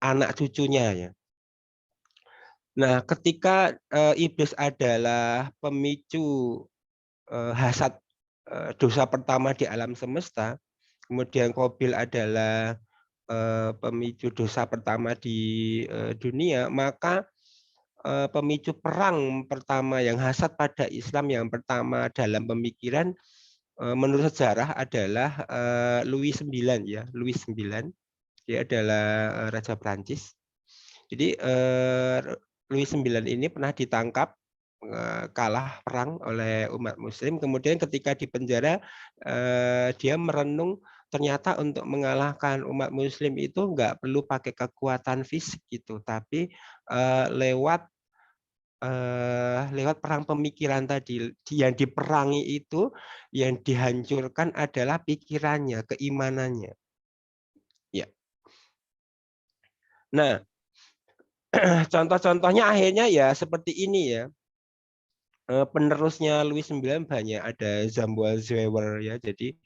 anak cucunya ya. Nah ketika iblis adalah pemicu hasad dosa pertama di alam semesta, kemudian Qabil adalah pemicu dosa pertama di dunia, maka pemicu perang pertama yang hasad pada Islam yang pertama dalam pemikiran menurut sejarah adalah Louis IX ya, Louis IX. Dia adalah Raja Prancis. Jadi Louis IX ini pernah ditangkap kalah perang oleh umat Muslim. Kemudian ketika di penjara dia merenung ternyata untuk mengalahkan umat Muslim itu nggak perlu pakai kekuatan fisik gitu, tapi lewat perang pemikiran tadi. Yang diperangi itu, yang dihancurkan adalah pikirannya, keimanannya. Ya. Nah, contoh-contohnya akhirnya ya seperti ini ya. Penerusnya Louis IX banyak, ada Samuel Zwewer ya. Jadi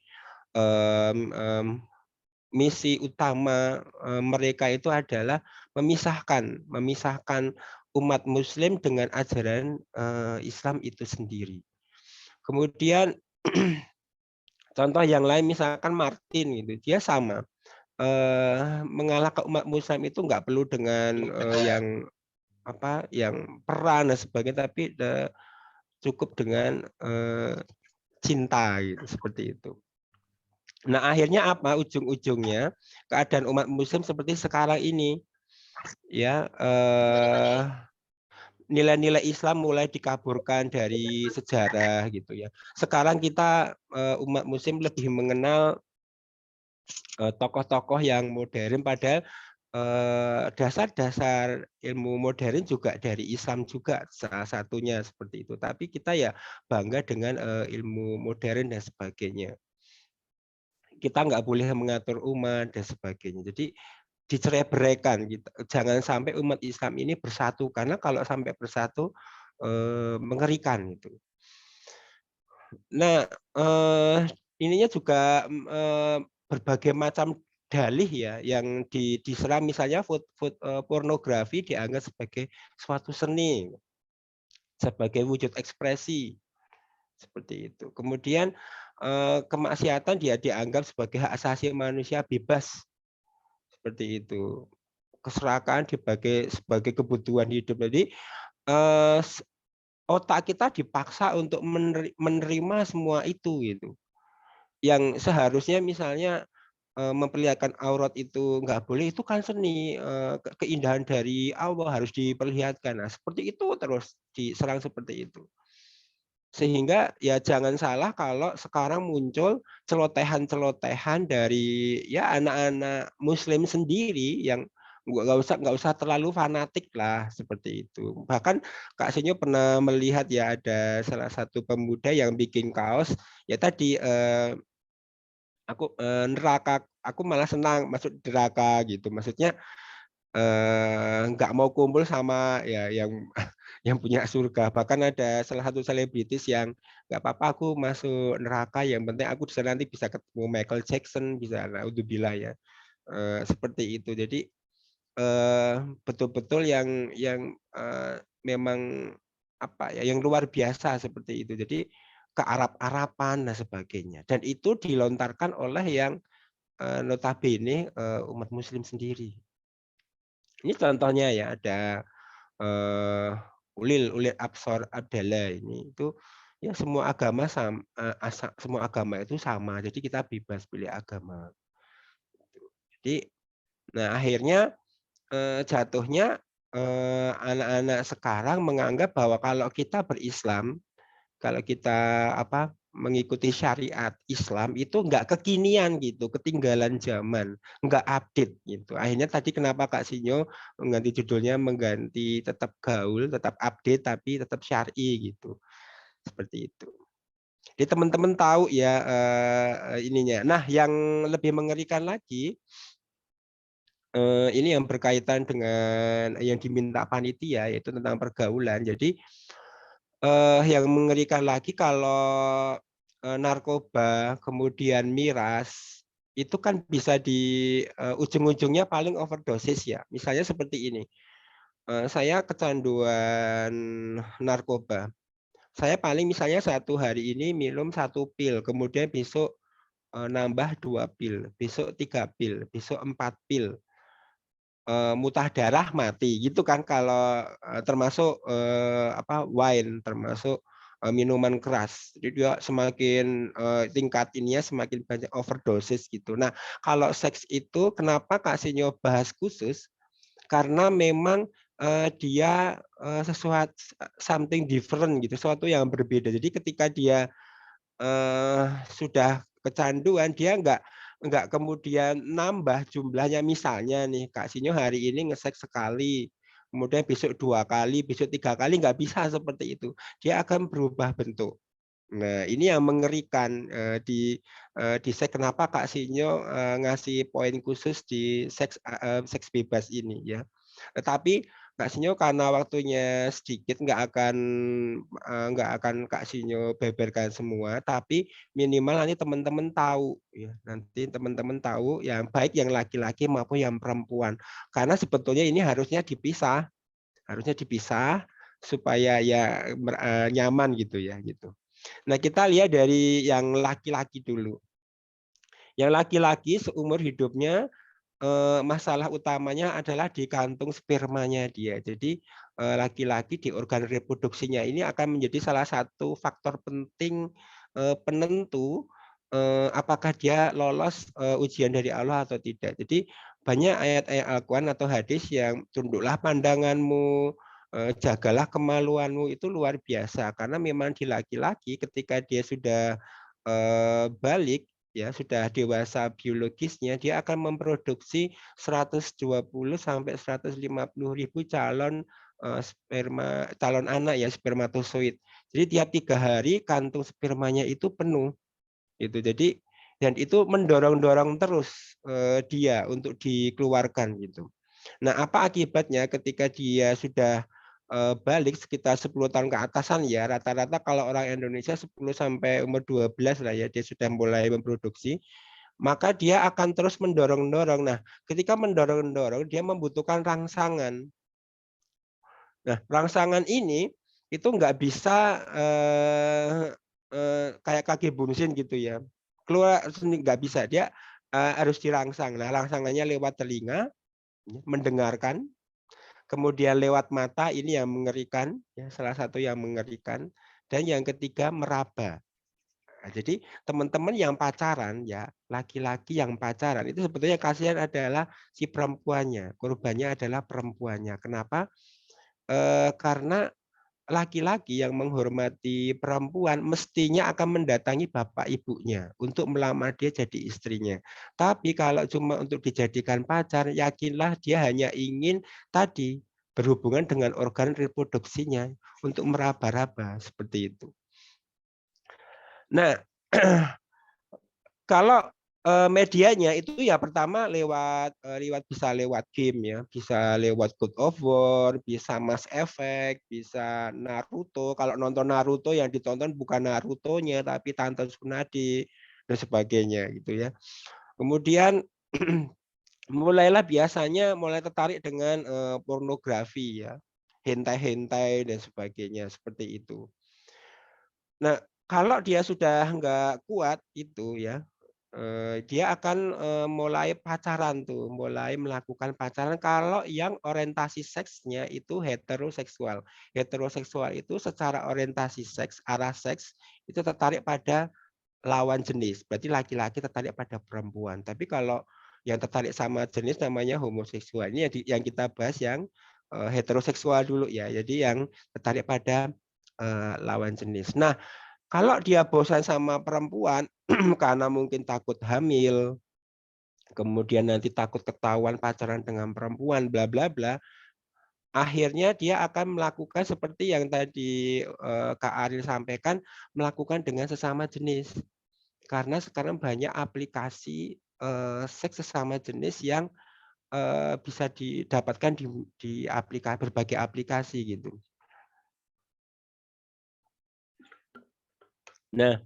misi utama mereka itu adalah memisahkan umat Muslim dengan ajaran Islam itu sendiri. Kemudian contoh yang lain misalkan Martin gitu, dia sama mengalahkan umat Muslim itu nggak perlu dengan yang perang dan sebagainya, tapi cukup dengan cinta gitu, seperti itu. Nah akhirnya apa ujung-ujungnya keadaan umat Muslim seperti sekarang ini ya, nilai-nilai Islam mulai dikaburkan dari sejarah gitu ya. Sekarang kita umat Muslim lebih mengenal tokoh-tokoh yang modern, padahal dasar-dasar ilmu modern juga dari Islam juga salah satunya seperti itu. Tapi kita ya bangga dengan ilmu modern dan sebagainya. Kita nggak boleh mengatur umat dan sebagainya. Jadi dicerai-beraikan gitu. Jangan sampai umat Islam ini bersatu, karena kalau sampai bersatu mengerikan itu. Nah, ininya juga berbagai macam dalih ya yang diserang, misalnya pornografi dianggap sebagai suatu seni, sebagai wujud ekspresi seperti itu. Kemudian kemaksiatan dia dianggap sebagai hak asasi manusia bebas seperti itu. Keserakahan sebagai kebutuhan hidup. Jadi otak kita dipaksa untuk menerima semua itu gitu. Yang seharusnya misalnya memperlihatkan aurat itu nggak boleh, itu kan seni, keindahan dari Allah harus diperlihatkan. Nah, seperti itu terus diserang seperti itu. Sehingga ya jangan salah kalau sekarang muncul celotehan-celotehan dari ya anak-anak Muslim sendiri yang nggak usah terlalu fanatik lah seperti itu. Bahkan Kak Sinyo pernah melihat ya, ada salah satu pemuda yang bikin kaos ya tadi, neraka, aku malah senang masuk neraka gitu. Maksudnya nggak mau kumpul sama ya yang punya surga. Bahkan ada salah satu selebritis yang nggak apa-apa aku masuk neraka, yang penting aku di sana nanti bisa ketemu Michael Jackson, bisa, naudzubillah ya. Seperti itu. Jadi betul-betul yang memang yang luar biasa seperti itu. Jadi kearab-arapan dan sebagainya. Dan itu dilontarkan oleh yang notabene umat Muslim sendiri. Ini contohnya ya, ada ulil absor adalah ini itu ya semua agama semua agama itu sama. Jadi kita bebas pilih agama. Jadi nah akhirnya jatuhnya anak-anak sekarang menganggap bahwa kalau kita berislam, kalau kita mengikuti syariat Islam itu nggak kekinian gitu, ketinggalan zaman, nggak update gitu. Akhirnya tadi kenapa Kak Sinyo mengganti judulnya, mengganti tetap gaul, tetap update tapi tetap syar'i gitu. Seperti itu. Jadi teman-teman tahu ya ininya. Nah, yang lebih mengerikan lagi ini yang berkaitan dengan yang diminta panitia, yaitu tentang pergaulan. Jadi yang mengerikan lagi kalau narkoba kemudian miras itu kan bisa di ujung-ujungnya paling overdosis ya. Misalnya seperti ini, saya kecanduan narkoba. Saya paling misalnya satu hari ini minum 1 pil, kemudian besok nambah 2 pil, besok 3 pil, besok 4 pil. Muntah darah mati gitu kan kalau termasuk wine, termasuk minuman keras. Jadi dia semakin tingkat ininya semakin banyak overdosis gitu. Nah, kalau seks itu kenapa Kak Sinyo bahas khusus? Karena memang dia sesuatu something different gitu, sesuatu yang berbeda. Jadi ketika dia sudah kecanduan, dia nggak kemudian nambah jumlahnya. Misalnya nih Kak Sinyo hari ini ngeseks sekali, kemudian besok 2 kali, besok 3 kali, nggak bisa seperti itu. Dia akan berubah bentuk. Nah, ini yang mengerikan di seks. Kenapa Kak Sinyo ngasih poin khusus di seks bebas ini ya. Tetapi Kak Sinyo karena waktunya sedikit nggak akan Kak Sinyo beberkan semua, tapi minimal nanti teman-teman tahu ya. Nanti teman-teman tahu yang baik yang laki-laki maupun yang perempuan. Karena sebetulnya ini harusnya dipisah supaya ya nyaman gitu ya gitu. Nah, kita lihat dari yang laki-laki dulu. Yang laki-laki seumur hidupnya masalah utamanya adalah di kantung spermanya dia. Jadi laki-laki di organ reproduksinya ini akan menjadi salah satu faktor penting penentu apakah dia lolos ujian dari Allah atau tidak. Jadi banyak ayat-ayat Al-Quran atau hadis yang tunduklah pandanganmu, jagalah kemaluanmu, itu luar biasa. Karena memang di laki-laki ketika dia sudah balik, ya sudah dewasa biologisnya, dia akan memproduksi 120 sampai 150.000 calon calon anak ya, spermatozoid. Jadi tiap 3 hari kantung spermanya itu penuh. Itu jadi dan itu mendorong-dorong terus dia untuk dikeluarkan gitu. Nah, apa akibatnya ketika dia sudah balik sekitar 10 tahun ke atasan ya, rata-rata kalau orang Indonesia 10 sampai umur 12 lah ya, dia sudah mulai memproduksi, maka dia akan terus mendorong-dorong. Nah, ketika mendorong-dorong dia membutuhkan rangsangan. Nah, rangsangan ini itu nggak bisa kayak kaki bunsin gitu ya, keluar nggak bisa, dia harus dirangsang. Nah, rangsangannya lewat telinga, mendengarkan, kemudian lewat mata, ini yang mengerikan, ya, salah satu yang mengerikan, dan yang ketiga meraba. Nah, jadi teman-teman yang pacaran ya, laki-laki yang pacaran itu sebetulnya kasihan adalah si perempuannya, korbannya adalah perempuannya. Kenapa? Karena laki-laki yang menghormati perempuan mestinya akan mendatangi bapak ibunya untuk melamar dia jadi istrinya. Tapi kalau cuma untuk dijadikan pacar, yakinlah dia hanya ingin tadi berhubungan dengan organ reproduksinya untuk meraba-raba seperti itu. Nah, kalau medianya itu ya pertama bisa lewat game ya, bisa lewat God of War, bisa Mass Effect, bisa Naruto. Kalau nonton Naruto yang ditonton bukan Narutonya tapi Tante Tsunade dan sebagainya gitu ya. Kemudian mulai tertarik dengan pornografi ya, hentai-hentai dan sebagainya seperti itu. Nah, kalau dia sudah nggak kuat itu ya, dia akan mulai pacaran tuh, mulai melakukan pacaran kalau yang orientasi seksnya itu heteroseksual. Heteroseksual itu secara orientasi seks, arah seks itu tertarik pada lawan jenis. Berarti laki-laki tertarik pada perempuan. Tapi kalau yang tertarik sama jenis namanya homoseksual. Ini yang kita bahas yang heteroseksual dulu ya. Jadi yang tertarik pada lawan jenis. Nah, Kalau dia bosan sama perempuan karena mungkin takut hamil, kemudian nanti takut ketahuan pacaran dengan perempuan, bla bla bla, akhirnya dia akan melakukan seperti yang tadi Kak Ariel sampaikan, melakukan dengan sesama jenis. Karena sekarang banyak aplikasi seks sesama jenis yang bisa didapatkan di berbagai aplikasi gitu. Nah,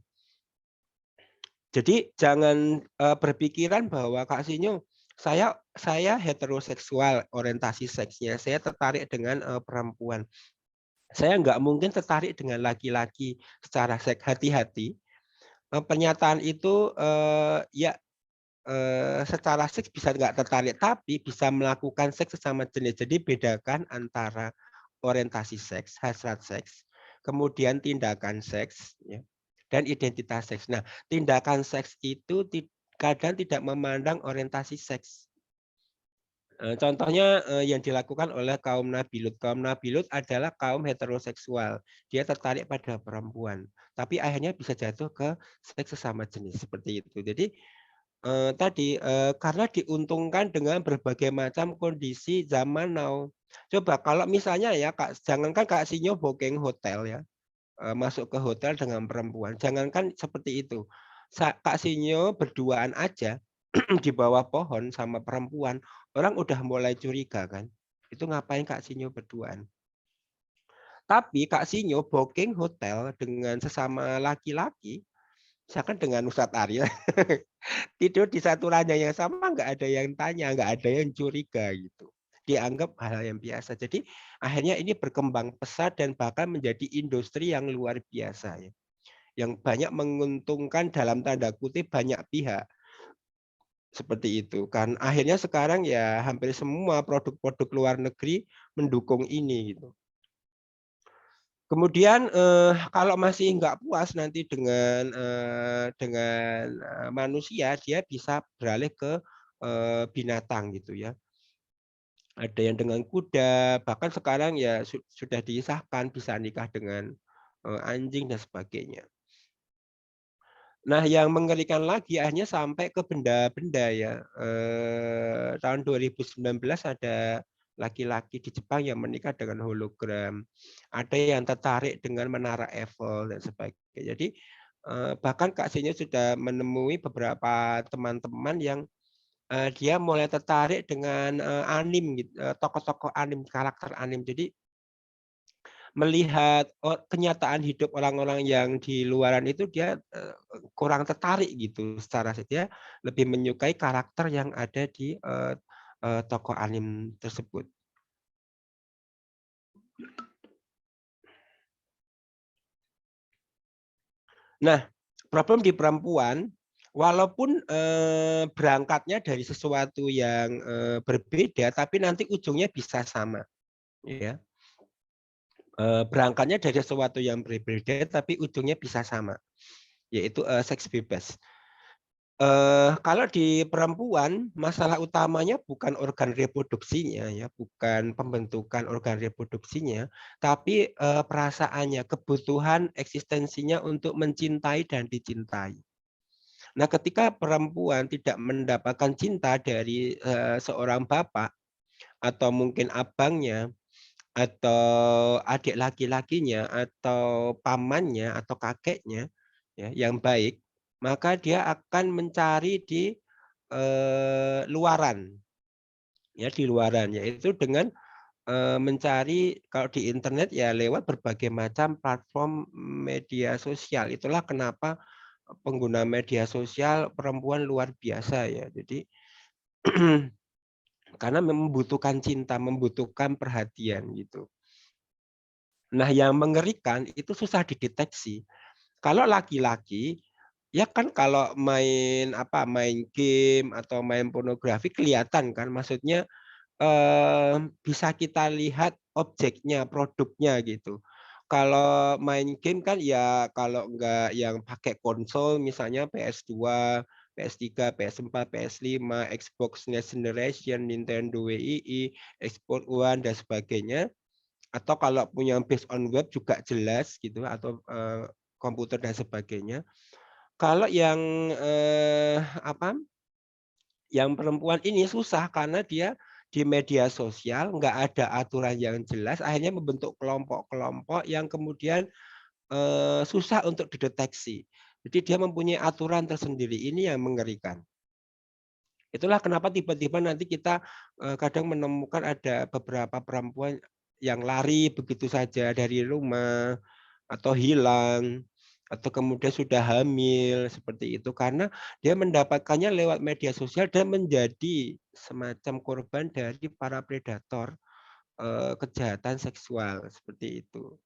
jadi jangan berpikiran bahwa Kak Sinyo, saya heteroseksual orientasi seksnya, saya tertarik dengan perempuan. Saya nggak mungkin tertarik dengan laki-laki secara seks. Hati-hati. Pernyataan itu ya secara seks bisa nggak tertarik, tapi bisa melakukan seks sesama jenis. Jadi bedakan antara orientasi seks, hasrat seks, kemudian tindakan seks, ya, dan identitas seks. Nah, tindakan seks itu kadang tidak memandang orientasi seks. Contohnya yang dilakukan oleh kaum Nabi Lut. Kaum Nabi Lut adalah kaum heteroseksual. Dia tertarik pada perempuan, tapi akhirnya bisa jatuh ke seks sesama jenis seperti itu. Jadi karena diuntungkan dengan berbagai macam kondisi zaman now. Coba kalau misalnya ya Kak, jangankan Kak Sinyo booking hotel ya, masuk ke hotel dengan perempuan, jangankan seperti itu. Kak Sinyo berduaan aja di bawah pohon sama perempuan, orang udah mulai curiga kan. Itu ngapain Kak Sinyo berduaan? Tapi Kak Sinyo booking hotel dengan sesama laki-laki, misalkan dengan Ustadz Arya, tidur di satu ranjang yang sama, nggak ada yang tanya, nggak ada yang curiga gitu. Dianggap hal yang biasa. Jadi akhirnya ini berkembang pesat dan bahkan menjadi industri yang luar biasa ya. Yang banyak menguntungkan dalam tanda kutip banyak pihak. Seperti itu kan. Akhirnya sekarang ya hampir semua produk-produk luar negeri mendukung ini gitu. Kemudian kalau masih nggak puas nanti dengan manusia, dia bisa beralih ke binatang gitu ya. Ada yang dengan kuda, bahkan sekarang ya sudah disahkan bisa nikah dengan anjing dan sebagainya. Nah, yang mengerikan lagi akhirnya sampai ke benda-benda ya. Tahun 2019 ada laki-laki di Jepang yang menikah dengan hologram. Ada yang tertarik dengan menara Eiffel dan sebagainya. Jadi bahkan Kak Sinyo sudah menemui beberapa teman-teman yang dia mulai tertarik dengan anim, tokoh-tokoh anim, karakter anim. Jadi melihat kenyataan hidup orang-orang yang di luaran itu dia kurang tertarik gitu secara dia lebih menyukai karakter yang ada di tokoh anim tersebut. Nah, problem di perempuan walaupun berangkatnya dari sesuatu yang berbeda tapi nanti ujungnya bisa sama ya. Berangkatnya dari sesuatu yang berbeda tapi ujungnya bisa sama, yaitu seks bebas. Kalau di perempuan masalah utamanya bukan organ reproduksinya ya, bukan pembentukan organ reproduksinya, tapi perasaannya, kebutuhan eksistensinya untuk mencintai dan dicintai. Nah, ketika perempuan tidak mendapatkan cinta dari seorang bapak atau mungkin abangnya atau adik laki-lakinya atau pamannya atau kakeknya ya yang baik, maka dia akan mencari di luaran ya, di luaran yaitu dengan mencari kalau di internet ya lewat berbagai macam platform media sosial. Itulah kenapa pengguna media sosial perempuan luar biasa ya. Jadi karena membutuhkan cinta, membutuhkan perhatian gitu. Nah, yang mengerikan itu susah dideteksi. Kalau laki-laki, ya kan kalau main game atau main pornografi kelihatan kan, maksudnya bisa kita lihat objeknya, produknya gitu. Kalau main game kan ya kalau enggak yang pakai konsol misalnya PS2, PS3, PS4, PS5, Xbox Next Generation, Nintendo Wii, Xbox One dan sebagainya. Atau kalau punya based on web juga jelas gitu atau komputer dan sebagainya. Kalau yang yang perempuan ini susah karena dia di media sosial nggak ada aturan yang jelas, akhirnya membentuk kelompok-kelompok yang kemudian susah untuk dideteksi. Jadi dia mempunyai aturan tersendiri. Ini yang mengerikan. Itulah kenapa tiba-tiba nanti kita kadang menemukan ada beberapa perempuan yang lari begitu saja dari rumah atau hilang atau kemudian sudah hamil seperti itu karena dia mendapatkannya lewat media sosial dan menjadi semacam korban dari para predator kejahatan seksual seperti itu.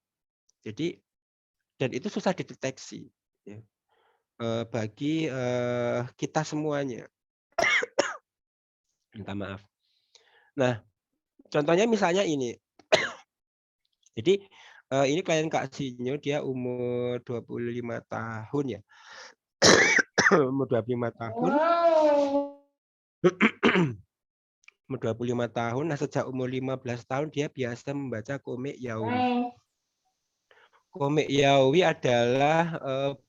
Jadi dan itu susah dideteksi ya, bagi kita semuanya. Minta maaf. Nah, contohnya misalnya ini. Jadi ini klien Kak Sinyo, dia umur 25 tahun ya. Umur 25 tahun. Umur 25 tahun. Nah, sejak umur 15 tahun dia biasa membaca komik yaoi. Komik yaoi adalah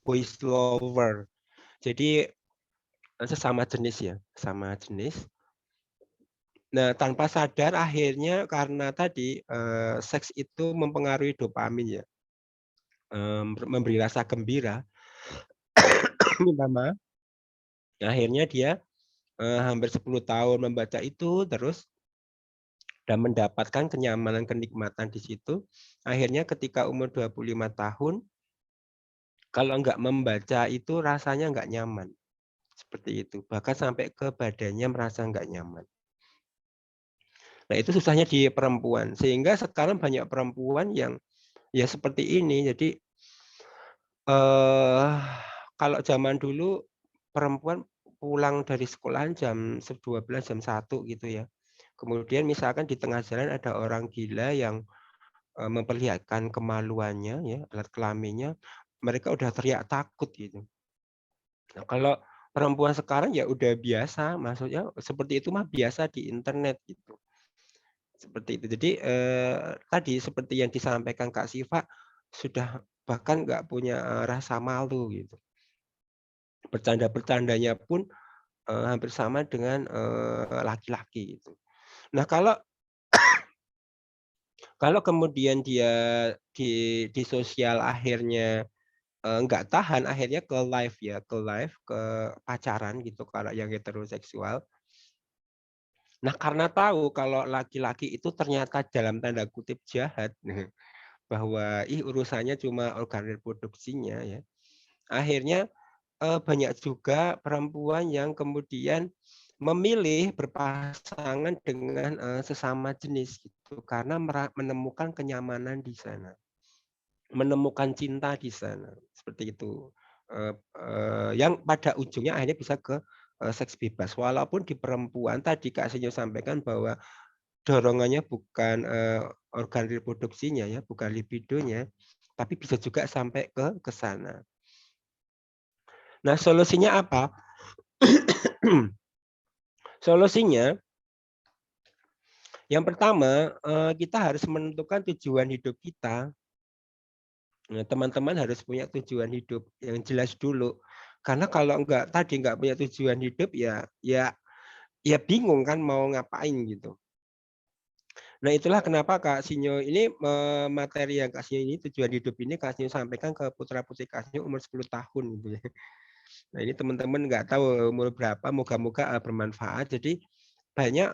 boys lover. Jadi sesama jenis ya, sama jenis. Nah, tanpa sadar akhirnya karena tadi seks itu mempengaruhi dopamin ya. Memberi rasa gembira. Minta maaf. Akhirnya dia hampir 10 tahun membaca itu terus dan mendapatkan kenyamanan, kenikmatan di situ. Akhirnya ketika umur 25 tahun, kalau nggak membaca itu rasanya nggak nyaman. Seperti itu. Bahkan sampai ke badannya merasa nggak nyaman. Nah, itu susahnya di perempuan. Sehingga sekarang banyak perempuan yang ya seperti ini. Jadi kalau zaman dulu perempuan pulang dari sekolahan jam 12 jam 1 gitu ya. Kemudian misalkan di tengah jalan ada orang gila yang memperlihatkan kemaluannya ya, alat kelaminnya, mereka udah teriak takut gitu. Nah, kalau perempuan sekarang ya udah biasa, maksudnya seperti itu mah biasa di internet gitu. Seperti itu. Jadi tadi seperti yang disampaikan Kak Siva sudah bahkan nggak punya rasa malu gitu. Bercanda-bercandanya pun hampir sama dengan laki-laki gitu. Nah, kalau kemudian dia di sosial akhirnya nggak tahan, akhirnya ke live ya, ke pacaran gitu kalau yang heteroseksual. Nah, karena tahu kalau laki-laki itu ternyata dalam tanda kutip jahat, bahwa urusannya cuma organ reproduksinya ya. Akhirnya banyak juga perempuan yang kemudian memilih berpasangan dengan sesama jenis gitu karena menemukan kenyamanan di sana, menemukan cinta di sana seperti itu, yang pada ujungnya akhirnya bisa ke seks bebas. Walaupun di perempuan tadi Kak Sinyo sampaikan bahwa dorongannya bukan organ reproduksinya ya, bukan libidonya, tapi bisa juga sampai ke sana. Nah, solusinya apa? Solusinya, yang pertama, kita harus menentukan tujuan hidup kita. Nah, teman-teman harus punya tujuan hidup yang jelas dulu. Karena kalau nggak punya tujuan hidup ya bingung kan mau ngapain gitu. Nah, itulah kenapa Kak Sinyo ini materi yang Kak Sinyo ini tujuan hidup ini Kak Sinyo sampaikan ke putra-putri Kak Sinyo umur 10 tahun gitu ya. Nah, ini teman-teman nggak tahu umur berapa, moga-moga bermanfaat. Jadi banyak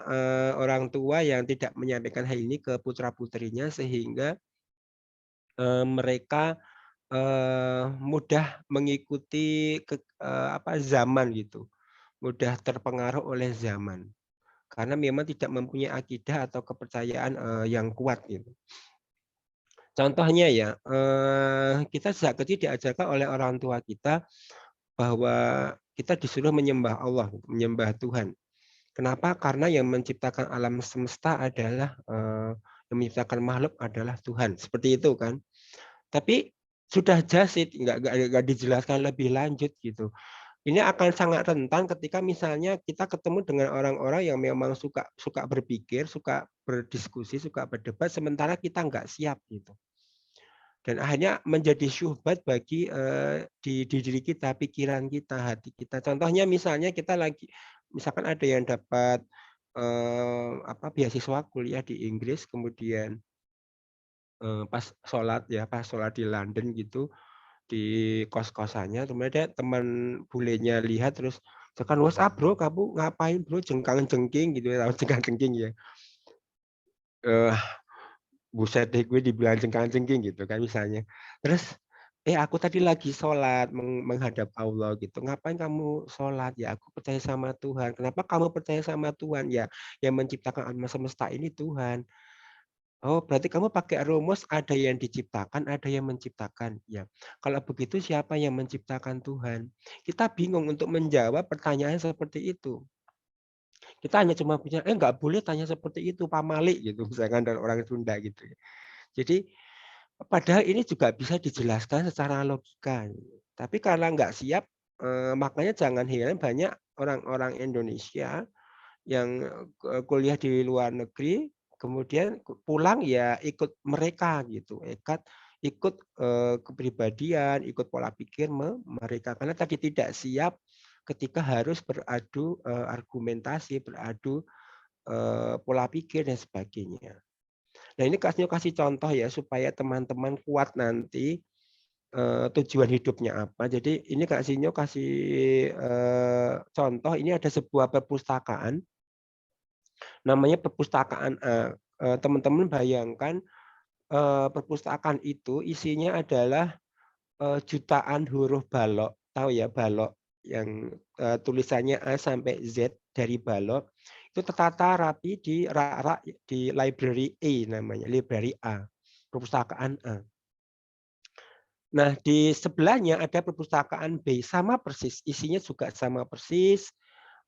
orang tua yang tidak menyampaikan hal ini ke putra-putrinya sehingga mereka mudah mengikuti zaman gitu, mudah terpengaruh oleh zaman. Karena memang tidak mempunyai akidah atau kepercayaan yang kuat gitu. Contohnya ya, kita sejak kecil diajarkan oleh orang tua kita bahwa kita disuruh menyembah Allah, menyembah Tuhan. Kenapa? Karena yang menciptakan alam semesta adalah yang menciptakan makhluk adalah Tuhan. Seperti itu kan. Tapi sudah jasid, nggak dijelaskan lebih lanjut gitu. Ini akan sangat rentan ketika misalnya kita ketemu dengan orang-orang yang memang suka berpikir, suka berdiskusi, suka berdebat, sementara kita nggak siap gitu. dan akhirnya menjadi syubhat bagi di diri kita, pikiran kita, hati kita. Contohnya misalnya kita misalkan ada yang dapat beasiswa kuliah di Inggris, kemudian pas sholat di London gitu, di kos-kosannya, kemudian ada teman bulenya lihat terus tekan WhatsApp, bro, kamu ngapain bro, jengkang-jengking gitu ya, jengkang-jengking ya. Buset deh, gue dibilang jengkang-jengking gitu kan misalnya. Terus, aku tadi lagi sholat menghadap Allah gitu. Ngapain kamu sholat? Ya aku percaya sama Tuhan. Kenapa kamu percaya sama Tuhan? Ya yang menciptakan alam semesta ini Tuhan. Oh, berarti kamu pakai rumus ada yang diciptakan, ada yang menciptakan. Ya, kalau begitu siapa yang menciptakan Tuhan? Kita bingung untuk menjawab pertanyaan seperti itu. Kita hanya cuma punya, nggak boleh tanya seperti itu, Pak Malik gitu, misalkan dari orang Sunda gitu. Jadi padahal ini juga bisa dijelaskan secara logika. Tapi karena nggak siap, makanya jangan heran banyak orang-orang Indonesia yang kuliah di luar negeri, kemudian pulang ya ikut mereka gitu, ikut kepribadian, ikut pola pikir mereka karena tadi tidak siap ketika harus beradu argumentasi, beradu pola pikir dan sebagainya. Nah ini kasih contoh ya supaya teman-teman kuat nanti tujuan hidupnya apa. Jadi ini Kak Sinyo kasih contoh, ini ada sebuah perpustakaan namanya perpustakaan A. Teman-teman bayangkan perpustakaan itu isinya adalah jutaan huruf balok. Tahu ya balok yang tulisannya A sampai Z dari balok. Itu tertata rapi di rak-rak di library A namanya, library A, perpustakaan A. Nah, di sebelahnya ada perpustakaan B, sama persis, isinya juga sama persis,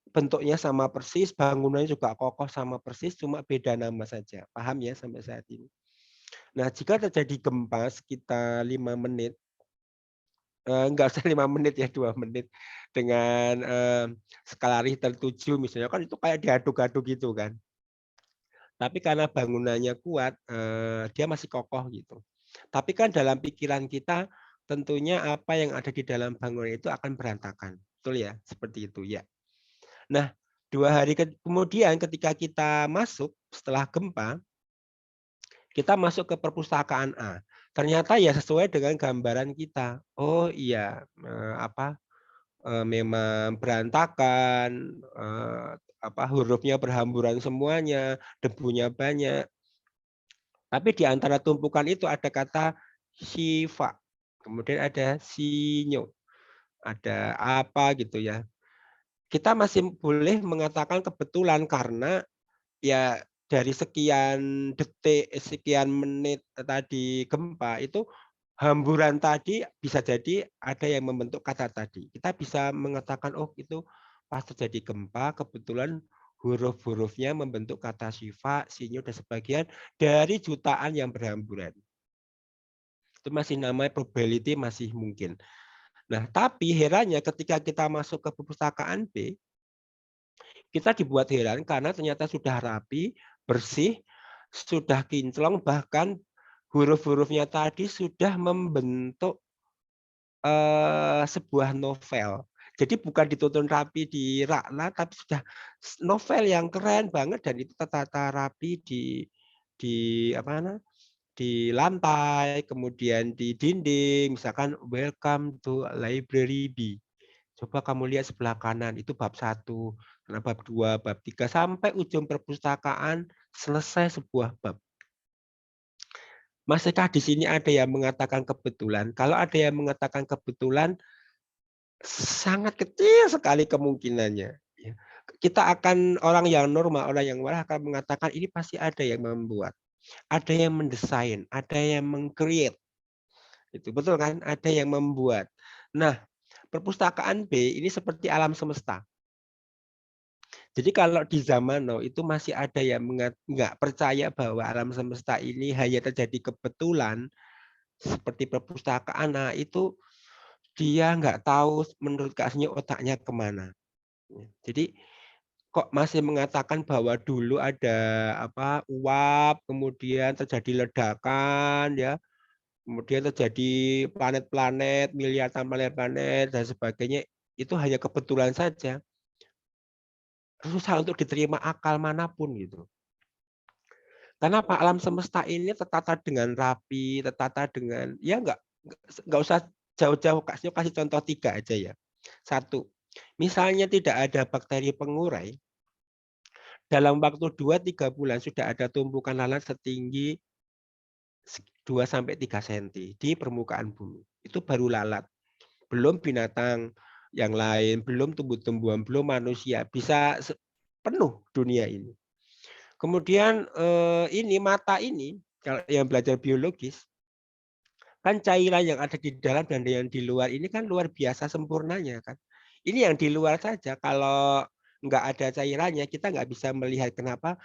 bentuknya sama persis, bangunannya juga kokoh sama persis, cuma beda nama saja. Paham ya sampai saat ini? Nah, jika terjadi gempa sekitar 5 menit, enggak usah 5 menit ya, 2 menit, dengan skala Richter 7 misalnya, kan itu kayak diaduk-aduk gitu kan. Tapi karena bangunannya kuat, dia masih kokoh gitu. Tapi kan dalam pikiran kita tentunya apa yang ada di dalam bangunan itu akan berantakan. Betul ya? Seperti itu ya. Nah, 2 hari kemudian ketika kita masuk setelah gempa, kita masuk ke perpustakaan A. Ternyata ya sesuai dengan gambaran kita. Oh iya, memang berantakan, hurufnya berhamburan semuanya, debunya banyak. Tapi di antara tumpukan itu ada kata Shiva, kemudian ada Sinyo, ada apa gitu ya. Kita masih boleh mengatakan kebetulan karena ya dari sekian detik, sekian menit tadi gempa itu hamburan tadi bisa jadi ada yang membentuk kata tadi. Kita bisa mengatakan oh itu pas terjadi gempa kebetulan huruf-hurufnya membentuk kata Shiva, Sinyo dan sebagian dari jutaan yang berhamburan. Itu masih namanya probability masih mungkin. Nah, tapi herannya ketika kita masuk ke perpustakaan B, kita dibuat heran karena ternyata sudah rapi, bersih, sudah kinclong, bahkan huruf-hurufnya tadi sudah membentuk sebuah novel. Jadi bukan dituntun rapi di rakna, tapi sudah novel yang keren banget dan itu tertata rapi di lantai, kemudian di dinding, misalkan welcome to library B. Coba kamu lihat sebelah kanan, itu bab 1, bab 2, bab 3, sampai ujung perpustakaan selesai sebuah bab. Masihkah di sini ada yang mengatakan kebetulan? Kalau ada yang mengatakan kebetulan, sangat kecil sekali kemungkinannya. Kita akan, orang yang normal, orang yang waras akan mengatakan ini pasti ada yang membuat. Ada yang mendesain, ada yang meng-create. Itu betul kan? Ada yang membuat. Nah, perpustakaan B ini seperti alam semesta. Jadi kalau di zaman now itu masih ada yang nggak percaya bahwa alam semesta ini hanya terjadi kebetulan seperti perpustakaan, nah itu dia nggak tahu menurut kasnya otaknya kemana. Jadi kok masih mengatakan bahwa dulu ada uap, kemudian terjadi ledakan ya, kemudian terjadi planet-planet, miliaran planet-planet dan sebagainya, itu hanya kebetulan saja. Susah untuk diterima akal manapun gitu. Karena apa? Alam semesta ini tertata dengan rapi, tertata dengan ya nggak usah jauh-jauh, kasih contoh 3 aja ya. 1, misalnya tidak ada bakteri pengurai, dalam waktu 2-3 bulan sudah ada tumpukan lalat setinggi 2-3 cm di permukaan bumi. Itu baru lalat. Belum binatang yang lain, belum tumbuh-tumbuhan, belum manusia. Bisa penuh dunia ini. Kemudian ini mata ini, kalau yang belajar biologis, kan cairan yang ada di dalam dan yang di luar ini kan luar biasa sempurnanya kan. Ini yang di luar saja, kalau nggak ada cairannya kita nggak bisa melihat. Kenapa?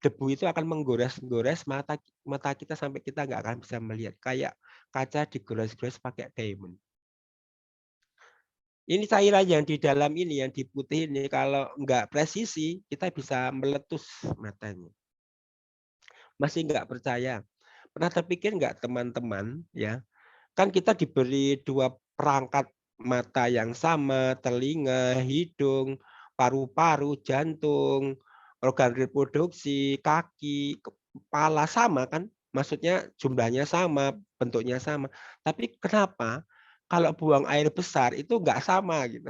Debu itu akan menggores-gores mata kita sampai kita nggak akan bisa melihat. Kayak kaca digores-gores pakai diamond. Ini cairan yang di dalam ini, yang di putih ini, kalau nggak presisi, kita bisa meletus matanya. Masih nggak percaya? Pernah terpikir nggak teman-teman, ya, kan kita diberi 2 perangkat mata yang sama, telinga, hidung, paru-paru, jantung, organ reproduksi, kaki, kepala sama kan? Maksudnya jumlahnya sama, bentuknya sama. Tapi kenapa kalau buang air besar itu nggak sama gitu?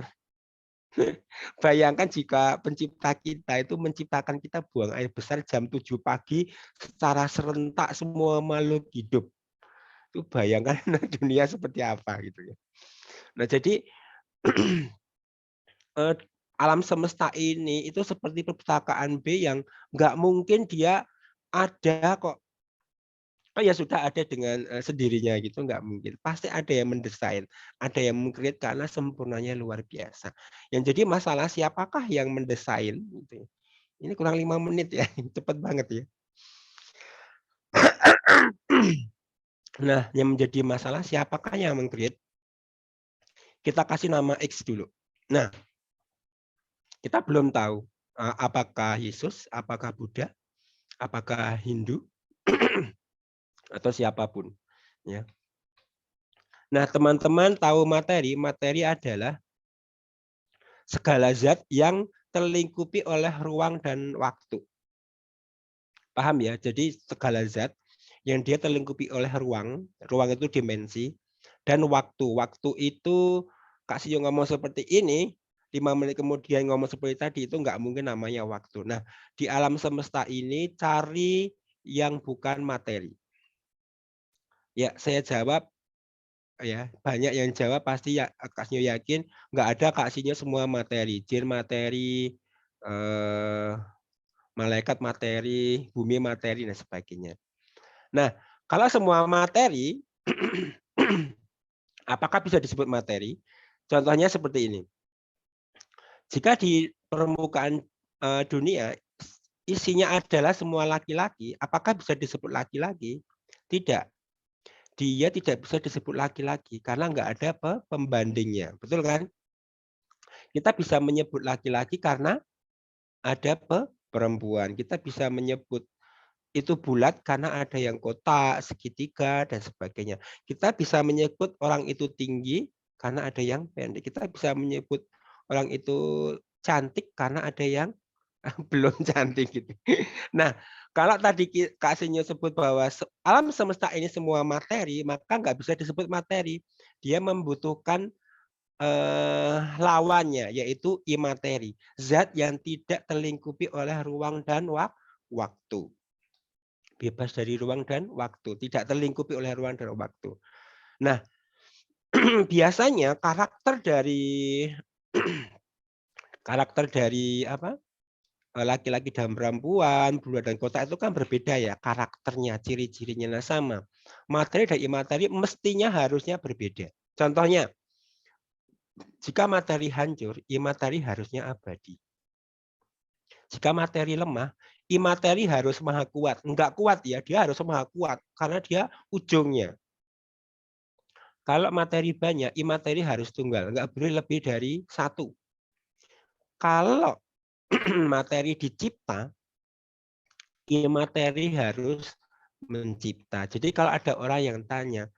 Bayangkan jika pencipta kita itu menciptakan kita buang air besar jam 7 pagi secara serentak semua makhluk hidup. Itu bayangkan dunia seperti apa gitu ya. Nah, jadi alam semesta ini itu seperti perpustakaan B yang nggak mungkin dia ada kok. Oh ya sudah ada dengan sendirinya gitu, nggak mungkin. Pasti ada yang mendesain, ada yang meng-create karena sempurnanya luar biasa. Yang jadi masalah siapakah yang mendesain? Gitu. Ini kurang 5 menit ya, cepat banget ya. Nah, yang menjadi masalah siapakah yang meng-create? Kita kasih nama X dulu. Nah, kita belum tahu apakah Yesus, apakah Buddha, apakah Hindu, atau siapapun. Ya. Nah, teman-teman tahu materi. Materi adalah segala zat yang terlingkupi oleh ruang dan waktu. Paham ya? Jadi segala zat yang dia terlingkupi oleh ruang itu dimensi, dan waktu. Waktu itu Kak Sio ngomong seperti ini, 5 menit kemudian ngomong seperti tadi, itu nggak mungkin namanya waktu. Nah, di alam semesta ini cari yang bukan materi. Ya, saya jawab ya, banyak yang jawab pasti ya, Kak Sio yakin nggak ada Kak Sio semua materi, jin materi, malaikat materi, bumi materi dan sebagainya. Nah, kalau semua materi apakah bisa disebut materi? Contohnya seperti ini. Jika di permukaan dunia isinya adalah semua laki-laki, apakah bisa disebut laki-laki? Tidak. Dia tidak bisa disebut laki-laki karena nggak ada pembandingnya. Betul kan? Kita bisa menyebut laki-laki karena ada perempuan. Kita bisa menyebut itu bulat karena ada yang kotak, segitiga, dan sebagainya. Kita bisa menyebut orang itu tinggi karena ada yang pendek. Kita bisa menyebut orang itu cantik karena ada yang belum cantik gitu. Nah, kalau tadi Kak Sinyo sebut bahwa alam semesta ini semua materi, maka nggak bisa disebut materi. Dia membutuhkan lawannya, yaitu imateri. Zat yang tidak terlingkupi oleh ruang dan waktu. Bebas dari ruang dan waktu, tidak terlingkupi oleh ruang dan waktu. Nah, biasanya karakter dari apa? Laki-laki dan perempuan, bulat dan kotak itu kan berbeda ya karakternya, ciri-cirinya sama. Materi dan imateri mestinya harusnya berbeda. Contohnya, jika materi hancur, imateri harusnya abadi. Jika materi lemah, imateri harus maha kuat. Enggak kuat ya, dia harus maha kuat karena dia ujungnya. Kalau materi banyak, imateri harus tunggal, enggak boleh lebih dari 1. Kalau materi dicipta, imateri harus mencipta. Jadi kalau ada orang yang tanya,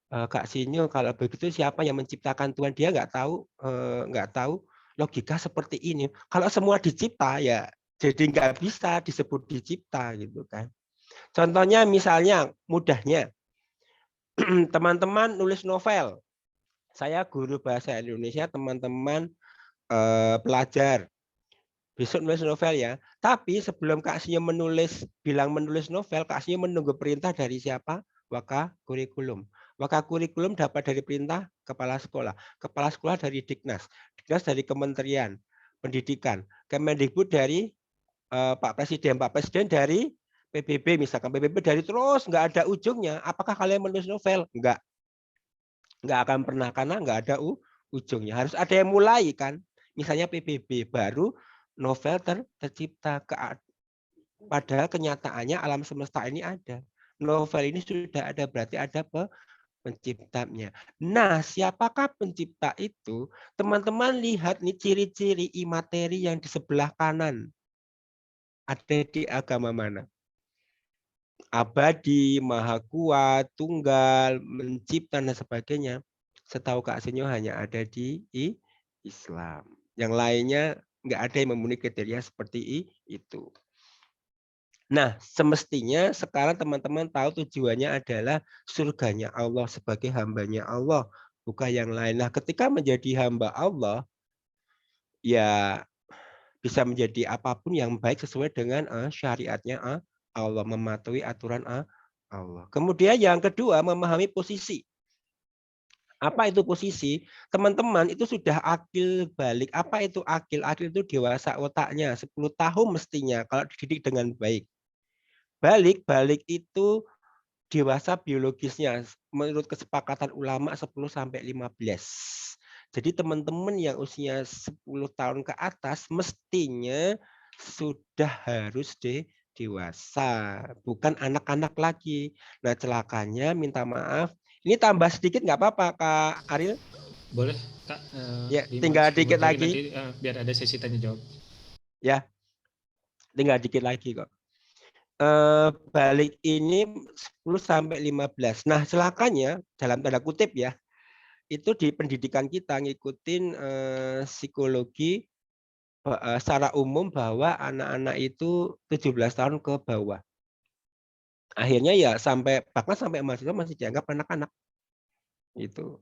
Kak Sinyo, kalau begitu siapa yang menciptakan Tuhan? Dia nggak tahu logika seperti ini. Kalau semua dicipta ya jadi nggak bisa disebut dicipta gitu kan. Contohnya misalnya mudahnya teman-teman nulis novel. Saya guru bahasa Indonesia, teman-teman pelajar. Besok nulis novel ya. Tapi sebelum Kak Sinyo bilang menulis novel, Kak Sinyo menunggu perintah dari siapa? Waka kurikulum. Waka kurikulum dapat dari perintah kepala sekolah. Kepala sekolah dari Diknas. Diknas dari Kementerian Pendidikan. Kemendikbud dari Pak Presiden. Pak Presiden dari PBB misalkan. PBB dari terus nggak ada ujungnya. Apakah kalian menulis novel? Nggak akan pernah karena nggak ada ujungnya. Harus ada yang mulai kan. Misalnya PBB baru novel tercipta. Padahal kenyataannya alam semesta ini ada. Novel ini sudah ada, berarti ada penciptanya. Nah, siapakah pencipta itu? Teman-teman lihat nih ciri-ciri imateri yang di sebelah kanan. Ada di agama mana? Abadi, maha kuat, tunggal, mencipta, dan sebagainya. Setahu Kak Sinyo hanya ada di Islam. Yang lainnya nggak ada yang memenuhi kriteria seperti itu. Nah, semestinya sekarang teman-teman tahu tujuannya adalah surganya Allah sebagai hambanya Allah, bukan yang lain. Nah, ketika menjadi hamba Allah, ya bisa menjadi apapun yang baik sesuai dengan syariatnya Allah, mematuhi aturan Allah. Kemudian yang kedua, memahami posisi. Apa itu posisi? Teman-teman itu sudah akil balik. Apa itu akil? Akil itu dewasa otaknya, 10 tahun mestinya kalau dididik dengan baik. Balik itu dewasa biologisnya menurut kesepakatan ulama 10 sampai 15. Jadi teman-teman yang usia 10 tahun ke atas mestinya sudah harus dewasa, bukan anak-anak lagi. Nah, celakanya minta maaf. Ini tambah sedikit nggak apa-apa, Kak Ariel? Boleh, Kak. Ya, 5 tinggal 10 dikit lagi. Nanti, biar ada sesi tanya jawab. Ya, tinggal dikit lagi kok. Balik ini 10 sampai 15. Nah, celakanya dalam tanda kutip ya, itu di pendidikan kita ngikutin psikologi secara umum bahwa anak-anak itu 17 tahun ke bawah. Akhirnya ya bahkan sampai mahasiswa masih dianggap anak-anak. Itu.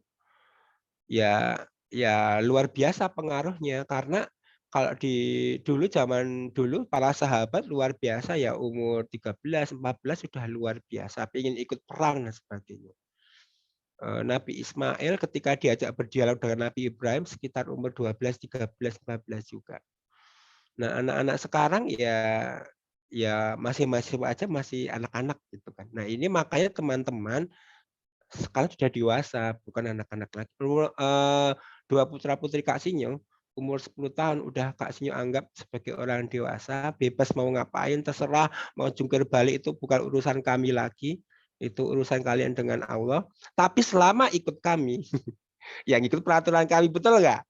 Ya luar biasa pengaruhnya karena kalau zaman dulu para sahabat luar biasa ya umur 13, 14 sudah luar biasa, ingin ikut perang dan sebagainya. Nabi Ismail ketika diajak berdialog dengan Nabi Ibrahim sekitar umur 12, 13, 14 juga. Nah, anak-anak sekarang ya masih aja masih anak-anak gitu kan. Nah, ini makanya teman-teman sekarang sudah dewasa, bukan anak-anak lagi. Dua putra-putri Kak Sinyo umur 10 tahun udah Kak Sinyo anggap sebagai orang dewasa, bebas mau ngapain terserah, mau jungkir balik itu bukan urusan kami lagi, itu urusan kalian dengan Allah. Tapi selama ikut kami, yang ikut peraturan kami, betul nggak?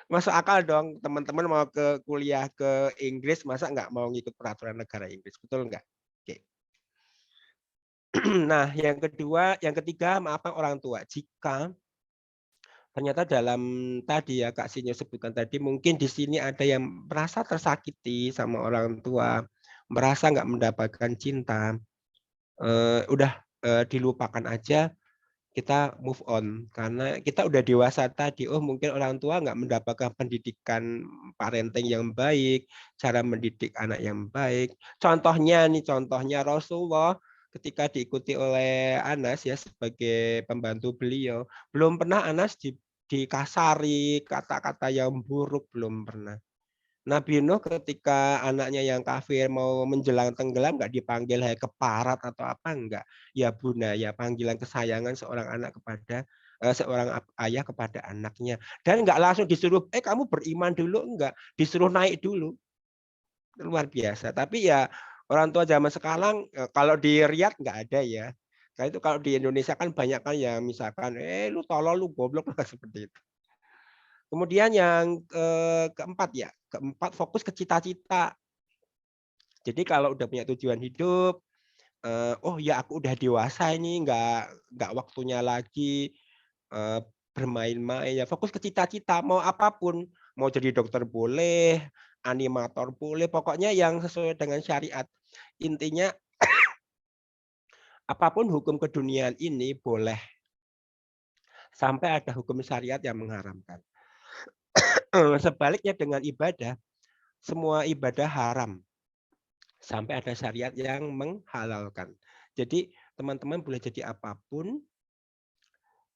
Masuk akal dong teman-teman mau ke kuliah ke Inggris, masa nggak mau ngikut peraturan negara Inggris, betul nggak? Oke. Nah, yang ketiga, maafkan orang tua. Jika ternyata dalam tadi ya Kak Sinyo sebutkan tadi, mungkin di sini ada yang merasa tersakiti sama orang tua, merasa nggak mendapatkan cinta, udah dilupakan aja, kita move on karena kita udah dewasa tadi. Oh, mungkin orang tua nggak mendapatkan pendidikan parenting yang baik, cara mendidik anak yang baik. Contohnya Rasulullah ketika diikuti oleh Anas ya sebagai pembantu beliau, belum pernah Anas dikasari kata-kata yang buruk, belum pernah. Nabi Nuh ketika anaknya yang kafir mau menjelang tenggelam nggak dipanggil hai keparat atau apa, enggak. Ya Buna, ya panggilan kesayangan seorang anak kepada seorang ayah kepada anaknya. Dan enggak langsung disuruh kamu beriman dulu, enggak, disuruh naik dulu. Luar biasa. Tapi ya orang tua zaman sekarang kalau di Riyadh nggak ada ya. Nah, itu kalau di Indonesia kan banyak kan yang misalkan lu tolol, lu goblok seperti itu. Kemudian yang keempat fokus ke cita-cita. Jadi kalau udah punya tujuan hidup, oh ya aku udah dewasa ini, nggak waktunya lagi bermain-main, ya fokus ke cita-cita, mau apapun, mau jadi dokter boleh, animator boleh, pokoknya yang sesuai dengan syariat. Intinya apapun hukum keduniaan ini boleh, sampai ada hukum syariat yang mengharamkan. Sebaliknya dengan ibadah, semua ibadah haram sampai ada syariat yang menghalalkan. Jadi teman-teman boleh jadi apapun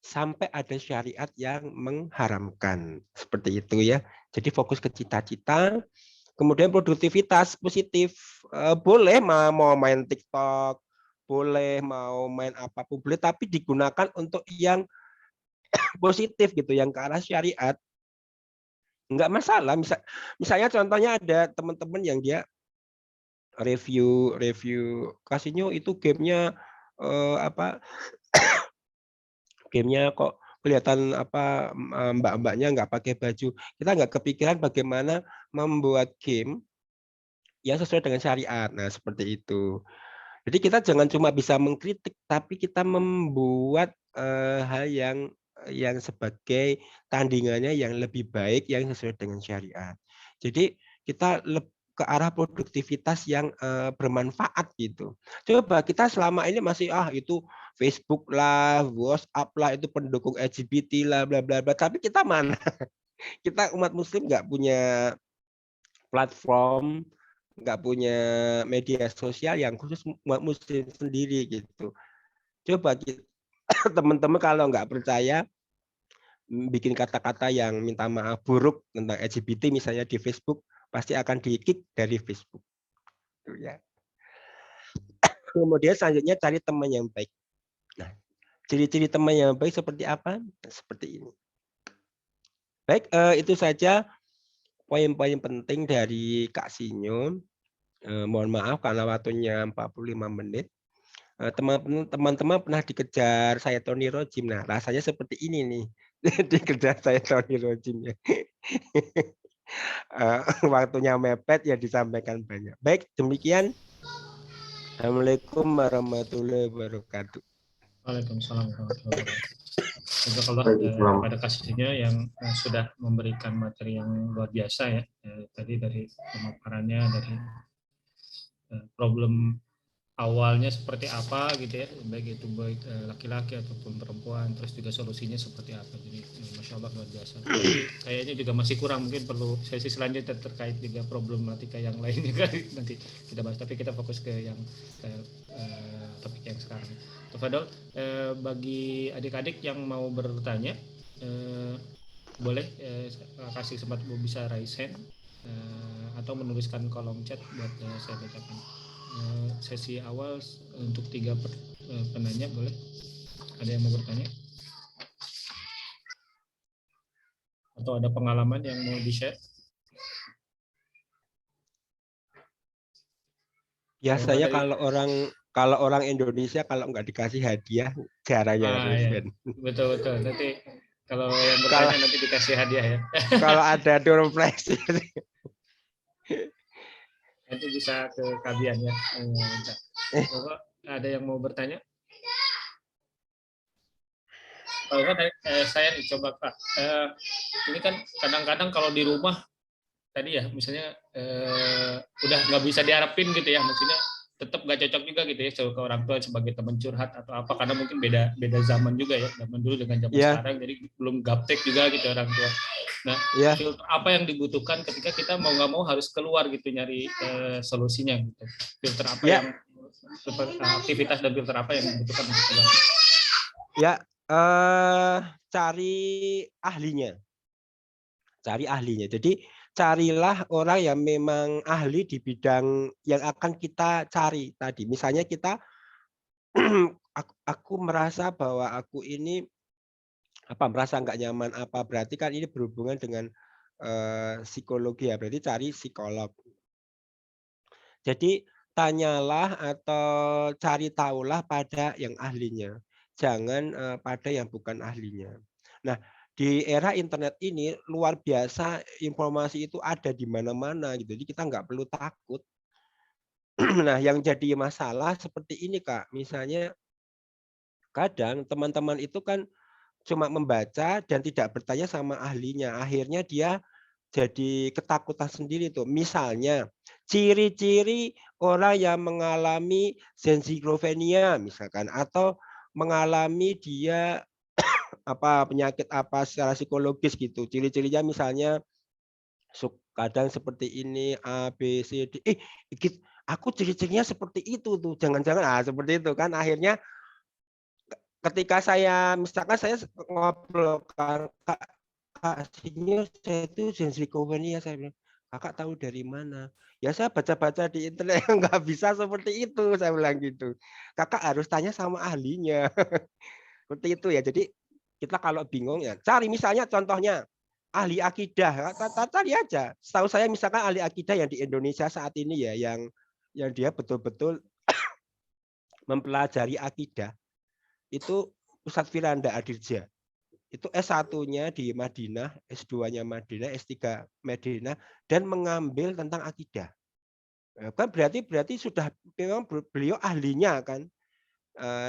sampai ada syariat yang mengharamkan. Seperti itu ya. Jadi fokus ke cita-cita, kemudian produktivitas positif. Boleh mau main TikTok, boleh mau main apapun boleh, tapi digunakan untuk yang positif gitu, yang ke arah syariat. Enggak masalah. Misalnya contohnya ada teman-teman yang dia review kasihnya itu gamenya apa gamenya kok kelihatan apa mbak-mbaknya nggak pakai baju. Kita nggak kepikiran bagaimana membuat game yang sesuai dengan syariat. Nah, seperti itu. Jadi kita jangan cuma bisa mengkritik, tapi kita membuat hal yang sebagai tandingannya yang lebih baik yang sesuai dengan syariat. Jadi kita ke arah produktivitas yang bermanfaat gitu. Coba kita selama ini masih itu Facebook lah, WhatsApp lah, itu pendukung LGBT lah, bla bla bla. Tapi kita mana? Kita umat Muslim nggak punya platform, nggak punya media sosial yang khusus umat Muslim sendiri gitu. Coba teman-teman kalau nggak percaya, bikin kata-kata yang minta maaf buruk tentang LGBT misalnya di Facebook, pasti akan di-kick dari Facebook. Ya. Kemudian selanjutnya cari teman yang baik. Nah, ciri-ciri teman yang baik seperti apa? Seperti ini. Baik, itu saja poin-poin penting dari Kak Sinyo. Mohon maaf karena waktunya 45 menit. Teman-teman pernah dikejar saya Tony Rojim. Nah, rasanya seperti ini nih. Dikejar saya Tony Rojim ya. Waktunya mepet ya disampaikan banyak. Baik, demikian. Assalamualaikum warahmatullahi wabarakatuh. Waalaikumsalam warahmatullahi wabarakatuh. Pada kasusnya yang sudah memberikan materi yang luar biasa ya. Tadi dari pemaparannya, dari problem awalnya seperti apa gitu ya, baik itu laki-laki ataupun perempuan, terus juga solusinya seperti apa. Jadi masya Allah luar biasa. Tapi kayaknya juga masih kurang, mungkin perlu sesi selanjutnya terkait juga problematika yang lainnya kan nanti kita bahas. Tapi kita fokus ke yang topik yang sekarang. Tafadhol, bagi adik-adik yang mau bertanya boleh kasih sempat bisa raise hand atau menuliskan kolom chat buat saya bacakan. Sesi awal untuk 3 penanya boleh? Ada yang mau bertanya? Atau ada pengalaman yang mau di-share? Biasanya kalau orang Indonesia kalau nggak dikasih hadiah jarang yang ya. Betul. Nanti kalau yang bertanya nanti dikasih hadiah ya. Kalau ada door prize. Nanti bisa ke kalian ya. Ada yang mau bertanya? Kalau kan saya nih coba Pak. Ini kan kadang-kadang kalau di rumah tadi ya, misalnya udah nggak bisa diharapin gitu ya, maksudnya tetap nggak cocok juga gitu ya ke orang tua sebagai teman curhat atau apa, karena mungkin beda zaman juga ya, zaman dulu dengan zaman sekarang, jadi belum gaptek juga gitu orang tua. Nah, filter apa yang dibutuhkan ketika kita mau nggak mau harus keluar gitu nyari solusinya gitu. Filter apa yang aktivitas dan filter apa yang dibutuhkan untuk keluar? Ya, cari ahlinya. Jadi carilah orang yang memang ahli di bidang yang akan kita cari tadi. Misalnya kita aku merasa bahwa aku ini merasa nggak nyaman berarti kan ini berhubungan dengan psikologi ya, berarti cari psikolog. Jadi tanyalah atau cari tahulah pada yang ahlinya, jangan pada yang bukan ahlinya. Nah, di era internet ini luar biasa, informasi itu ada di mana-mana gitu. Jadi kita nggak perlu takut. Nah, yang jadi masalah seperti ini, Kak. Misalnya kadang teman-teman itu kan cuma membaca dan tidak bertanya sama ahlinya. Akhirnya dia jadi ketakutan sendiri tuh. Misalnya, ciri-ciri orang yang mengalami zensiklovenia misalkan, atau mengalami dia penyakit apa secara psikologis gitu. Ciri-cirinya misalnya kadang seperti ini A, B, C, D. Aku ciri-cirinya seperti itu tuh. Jangan-jangan seperti itu kan. Akhirnya ketika saya misalkan saya ngobrol Kak, senior saya itu zensiklovenia, saya bilang, "Kakak tahu dari mana?" "Ya saya baca-baca di internet." "Nggak bisa seperti itu," saya bilang gitu. "Kakak harus tanya sama ahlinya." Seperti itu ya. Jadi kita kalau bingung ya cari misalnya contohnya ahli akidah, cari aja. Setahu saya misalkan ahli akidah yang di Indonesia saat ini ya yang dia betul-betul mempelajari akidah itu Ustadz Firanda Adirja. Itu S1-nya di Madinah, S2-nya Madinah, S3 Madinah, dan mengambil tentang akidah. Kan berarti sudah memang beliau ahlinya kan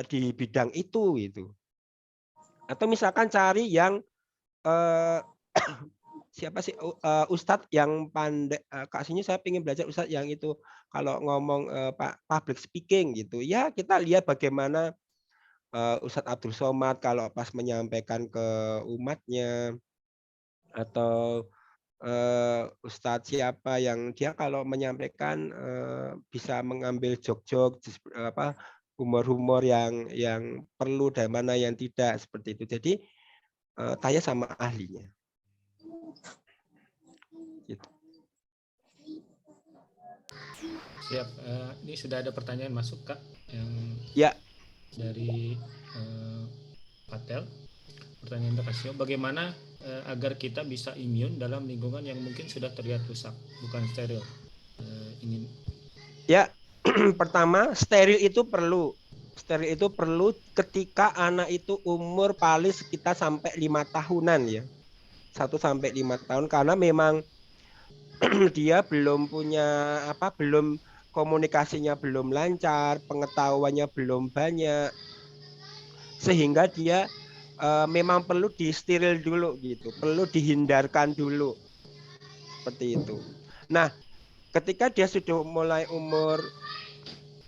di bidang itu gitu. Atau misalkan cari yang siapa sih Ustadz yang pandai, Kak Sinyo saya ingin belajar Ustadz yang itu kalau ngomong public speaking gitu. Ya kita lihat bagaimana Ustadz Abdul Somad kalau pas menyampaikan ke umatnya, atau Ustadz siapa yang dia kalau menyampaikan bisa mengambil jok-jok humor-humor yang perlu dan mana yang tidak seperti itu. Jadi tanya sama ahlinya. Gitu. Siap. Ini sudah ada pertanyaan masuk, Kak, yang ya dari Patel. Pertanyaan untuk Kasio, bagaimana agar kita bisa imun dalam lingkungan yang mungkin sudah terlihat rusak, bukan steril? Ya, pertama steril itu perlu. Steril itu perlu ketika anak itu umur paling sekitar sampai 5 tahunan ya. 1 sampai 5 tahun karena memang dia belum punya belum komunikasinya belum lancar, pengetahuannya belum banyak. Sehingga dia memang perlu disteril dulu gitu, perlu dihindarkan dulu. Seperti itu. Nah, ketika dia sudah mulai umur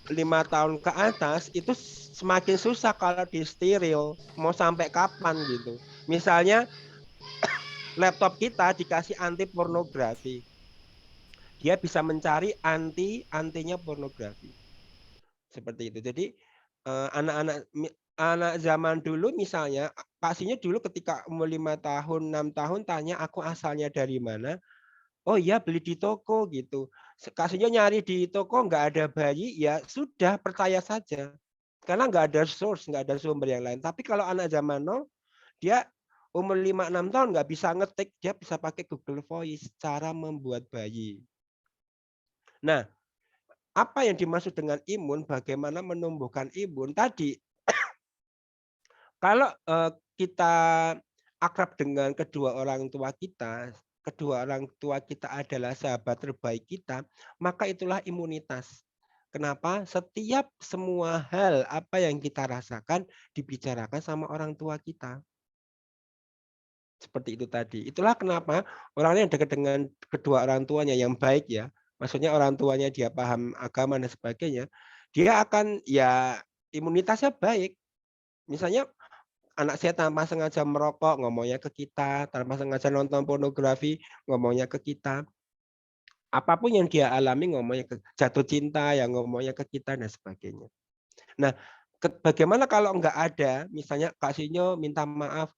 5 tahun ke atas itu semakin susah kalau di steril, mau sampai kapan gitu. Misalnya laptop kita dikasih anti pornografi, dia bisa mencari antinya pornografi, seperti itu. Jadi anak zaman dulu misalnya pastinya dulu ketika umur 5 tahun 6 tahun tanya aku asalnya dari mana. Oh iya beli di toko gitu. Kasusnya nyari di toko nggak ada bayi, ya sudah percaya saja. Karena nggak ada source, nggak ada sumber yang lain. Tapi kalau anak zaman now, dia umur 5-6 tahun nggak bisa ngetik, dia bisa pakai Google Voice, cara membuat bayi. Nah, apa yang dimaksud dengan imun, bagaimana menumbuhkan imun tadi, kalau kita akrab dengan kedua orang tua kita adalah sahabat terbaik kita, maka itulah imunitas. Kenapa? Setiap semua hal apa yang kita rasakan dibicarakan sama orang tua kita. Seperti itu tadi. Itulah kenapa orang yang dekat dengan kedua orang tuanya yang baik ya, maksudnya orang tuanya dia paham agama dan sebagainya, dia akan ya imunitasnya baik. Misalnya anak saya tanpa sengaja merokok, ngomongnya ke kita, tanpa sengaja nonton pornografi, ngomongnya ke kita. Apapun yang dia alami, ngomongnya jatuh cinta, yang ngomongnya ke kita, dan sebagainya. Nah, bagaimana kalau nggak ada, misalnya Kak Sinyo minta maaf,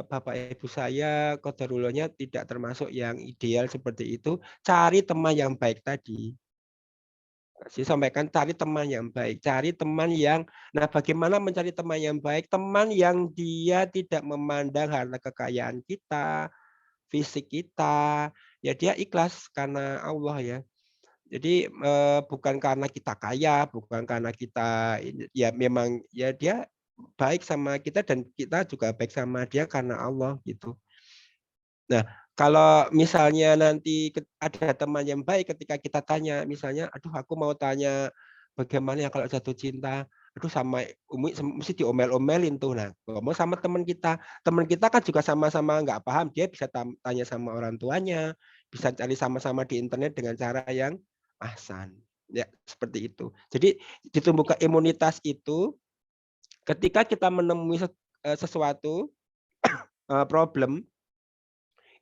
Bapak Ibu saya, qadarullohnya tidak termasuk yang ideal seperti itu, cari teman yang baik tadi. Saya sampaikan cari teman yang baik, cari teman yang, nah bagaimana mencari teman yang baik? Teman yang dia tidak memandang harta kekayaan kita, fisik kita, ya dia ikhlas karena Allah ya. Jadi bukan karena kita kaya, bukan karena kita ya memang ya dia baik sama kita dan kita juga baik sama dia karena Allah gitu. Nah, Kalau misalnya nanti ada teman yang baik ketika kita tanya, misalnya, aduh aku mau tanya bagaimana ya kalau jatuh cinta, aduh sama Umi mesti diomel-omelin tuh. Nah, ngomong sama teman kita kan juga sama-sama nggak paham, dia bisa tanya sama orang tuanya, bisa cari sama-sama di internet dengan cara yang ahsan. Ya, seperti itu. Jadi ditumbuhkan imunitas itu ketika kita menemui sesuatu problem,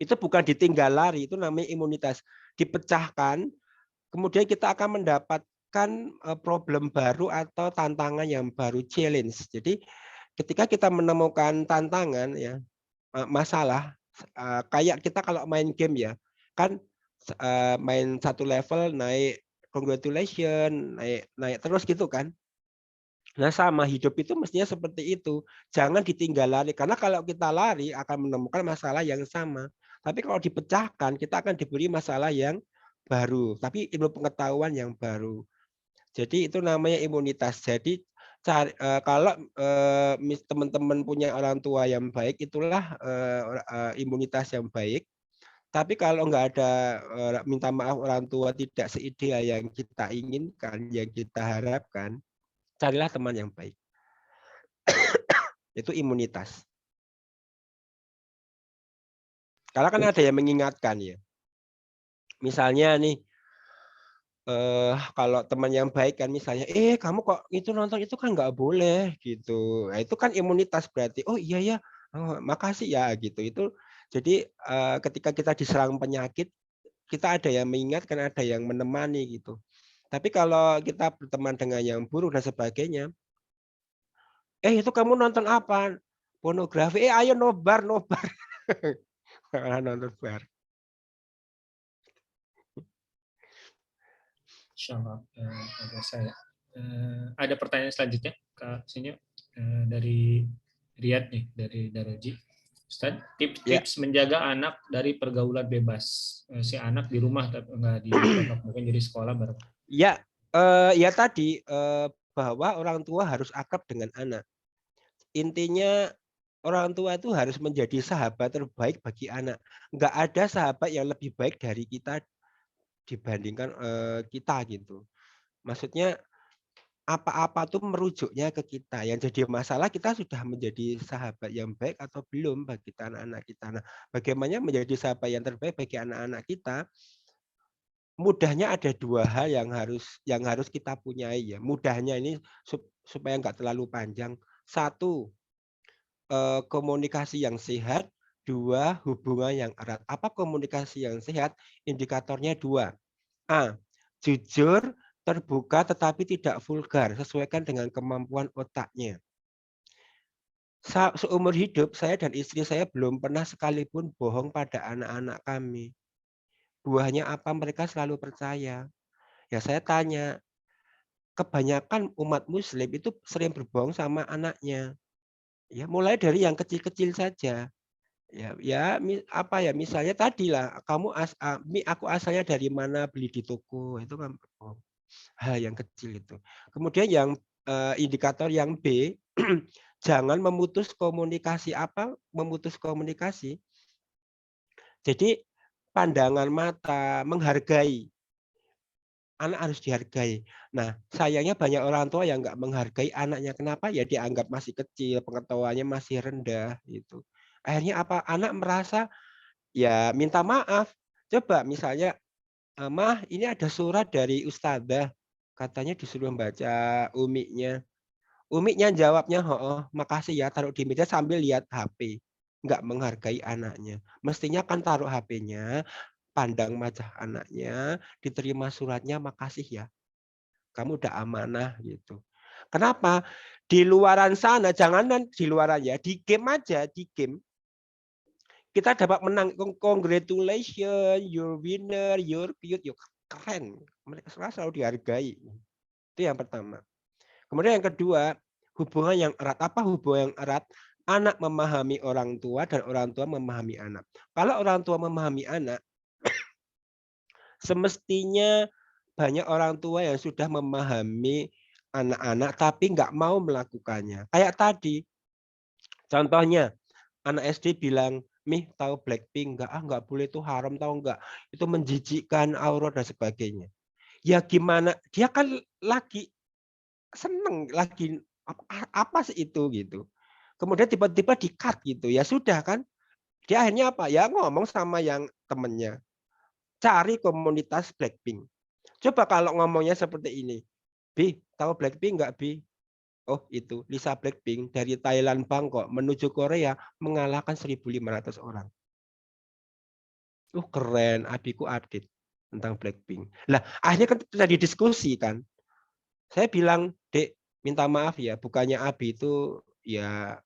itu bukan ditinggal lari, itu namanya imunitas. Dipecahkan, kemudian kita akan mendapatkan problem baru atau tantangan yang baru, challenge. Jadi ketika kita menemukan tantangan ya, masalah, kayak kita kalau main game ya, kan main satu level naik congratulation, naik terus gitu kan. Nah, sama hidup itu mestinya seperti itu. Jangan ditinggal lari, karena kalau kita lari akan menemukan masalah yang sama. Tapi kalau dipecahkan, kita akan diberi masalah yang baru, tapi ilmu pengetahuan yang baru. Jadi itu namanya imunitas. Jadi kalau teman-teman punya orang tua yang baik, itulah imunitas yang baik. Tapi kalau nggak ada, minta maaf orang tua tidak seideal yang kita inginkan, yang kita harapkan, carilah teman yang baik. Itu imunitas. Karena kan ada yang mengingatkan ya. Misalnya nih, kalau teman yang baik kan misalnya, kamu kok itu nonton itu kan nggak boleh gitu. Nah, itu kan imunitas berarti, oh iya ya, oh, makasih ya gitu. Itu jadi ketika kita diserang penyakit, kita ada yang mengingatkan, ada yang menemani gitu. Tapi kalau kita berteman dengan yang buruk dan sebagainya, itu kamu nonton apa? Pornografi, ayo nobar. Malah nonton bar. Insyaallah, ada saya. Ada pertanyaan selanjutnya, Kak Sinyo, dari Riyad nih, dari Daroji. Ustaz, tips-tips menjaga anak dari pergaulan bebas. Si anak di rumah tapi nggak di pondok, mungkin jadi sekolah bareng. Ya, ya tadi bahwa orang tua harus akrab dengan anak. Intinya orang tua itu harus menjadi sahabat terbaik bagi anak. Nggak ada sahabat yang lebih baik dari kita dibandingkan kita gitu. Maksudnya apa-apa tuh merujuknya ke kita. Yang jadi masalah kita sudah menjadi sahabat yang baik atau belum bagi anak-anak kita. Nah, bagaimana menjadi sahabat yang terbaik bagi anak-anak kita? Mudahnya ada dua hal yang harus kita punyai ya. Mudahnya ini supaya nggak terlalu panjang. Satu, komunikasi yang sehat. Dua, hubungan yang erat. Apa komunikasi yang sehat? Indikatornya dua. A, jujur, terbuka tetapi tidak vulgar, sesuaikan dengan kemampuan otaknya. Seumur hidup saya dan istri saya belum pernah sekalipun bohong pada anak-anak kami. Buahnya apa? Mereka selalu percaya. Ya saya tanya, kebanyakan umat muslim itu sering berbohong sama anaknya. Ya, mulai dari yang kecil-kecil saja. Misalnya tadilah aku asalnya dari mana, beli di toko, itu kan hal yang kecil itu. Kemudian yang indikator yang B, jangan memutus komunikasi. Memutus komunikasi. Jadi pandangan mata, menghargai. Anak harus dihargai. Nah, sayangnya banyak orang tua yang nggak menghargai anaknya. Kenapa? Ya dianggap masih kecil, pengetahuannya masih rendah gitu. Akhirnya apa? Anak merasa ya minta maaf. Coba misalnya, Mah, ini ada surat dari ustadzah, katanya disuruh baca umiknya. Umiknya jawabnya, makasih ya, taruh di meja sambil lihat HP. Nggak menghargai anaknya. Mestinya kan taruh HP-nya, pandang wajah anaknya, diterima suratnya, makasih ya. Kamu udah amanah gitu. Kenapa? Di luaran sana, jangan di luaran ya, di game aja, di game. Kita dapat menang, congratulations, you're winner, you're cute, you're keren. Mereka selalu dihargai. Itu yang pertama. Kemudian yang kedua, hubungan yang erat. Apa hubungan yang erat? Anak memahami orang tua dan orang tua memahami anak. Kalau orang tua memahami anak, semestinya banyak orang tua yang sudah memahami anak-anak tapi nggak mau melakukannya. Kayak tadi, contohnya anak SD bilang, "Mih, tahu Blackpink nggak? Ah, nggak boleh, itu haram, tahu nggak? Itu menjijikkan, aurat dan sebagainya." Ya gimana? Dia kan lagi seneng, lagi apa sih itu gitu. Kemudian tiba-tiba di-cut gitu. Ya sudah kan. Dia akhirnya apa? Ya ngomong sama yang temennya. Cari komunitas Blackpink. Coba kalau ngomongnya seperti ini. "Bi, tahu Blackpink nggak, Bi?" "Oh, itu Lisa Blackpink dari Thailand Bangkok menuju Korea mengalahkan 1.500 orang." Keren, abiku update tentang Blackpink. Lah, akhirnya kan terjadi diskusi kan. Saya bilang, "Dek, minta maaf ya, bukannya Abi itu ya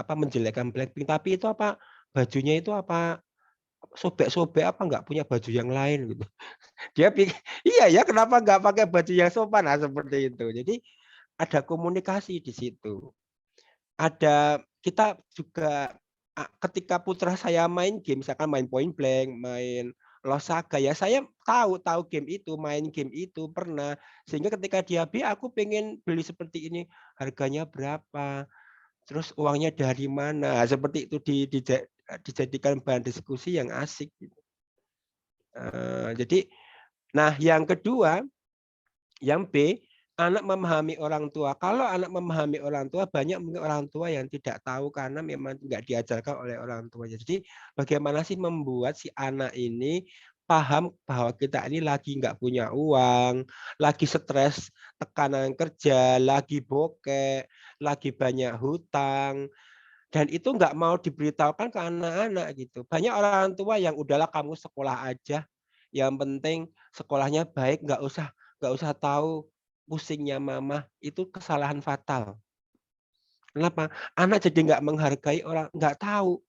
menjelekkan Blackpink, tapi itu apa bajunya itu apa sobek-sobek apa nggak punya baju yang lain," gitu. Dia pikir, iya ya, kenapa nggak pakai baju yang sopan? Nah, seperti itu. Jadi ada komunikasi di situ. Ada kita juga ketika putra saya main game, misalkan main Point Blank, main Lost Saga, ya saya tahu game itu, main game itu pernah. Sehingga ketika dia, "Bi, aku pengen beli seperti ini, harganya berapa? Terus uangnya dari mana?" Seperti itu dijadikan bahan diskusi yang asik gitu. Jadi, nah yang kedua, yang B, anak memahami orang tua. Kalau anak memahami orang tua, banyak mungkin orang tua yang tidak tahu karena memang nggak diajarkan oleh orang tua. Jadi bagaimana sih membuat si anak ini paham bahwa kita ini lagi nggak punya uang, lagi stres, tekanan kerja, lagi bokek, lagi banyak hutang, dan itu nggak mau diberitahukan ke anak-anak gitu. Banyak orang tua yang udahlah kamu sekolah aja, yang penting sekolahnya baik, nggak usah tahu pusingnya mama, itu kesalahan fatal. Kenapa? Anak jadi nggak menghargai orang, nggak tahu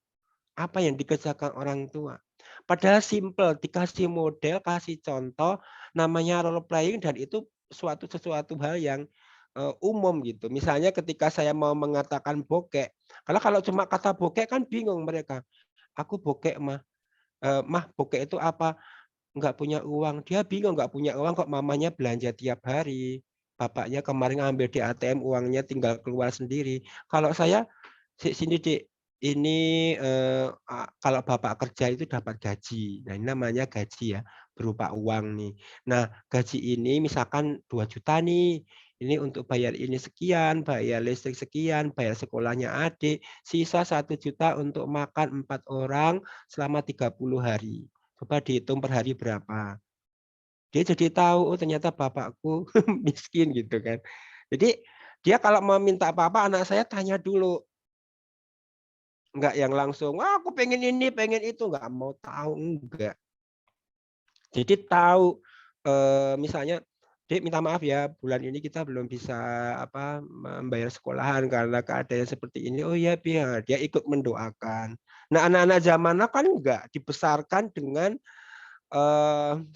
apa yang dikerjakan orang tua. Padahal simple, dikasih model, kasih contoh, namanya role playing, dan itu sesuatu hal yang umum gitu. Misalnya ketika saya mau mengatakan bokek, kalau cuma kata bokek kan bingung mereka. "Aku bokek, Mah." "Mah, bokek itu apa?" "Nggak punya uang." Dia bingung, nggak punya uang kok mamanya belanja tiap hari. Bapaknya kemarin ngambil di ATM, uangnya tinggal keluar sendiri. Kalau saya, "Sini, Dek, ini kalau Bapak kerja itu dapat gaji." Nah, ini namanya gaji ya, berupa uang nih. Nah, gaji ini misalkan 2 juta nih, ini untuk bayar ini sekian, bayar listrik sekian, bayar sekolahnya adik, sisa 1 juta untuk makan 4 orang selama 30 hari. Coba dihitung per hari berapa. Dia jadi tahu, oh ternyata bapakku miskin gitu kan. Jadi dia kalau mau minta apa-apa, anak saya tanya dulu. Enggak yang langsung, "Wah, aku pengen ini, pengen itu." Enggak mau tahu, enggak. Jadi tahu, misalnya, "Dek, minta maaf ya, bulan ini kita belum bisa membayar sekolahan karena keadaan seperti ini." "Oh iya, Pi." Ya, dia ikut mendoakan. Nah, anak-anak zaman now kan enggak dibesarkan dengan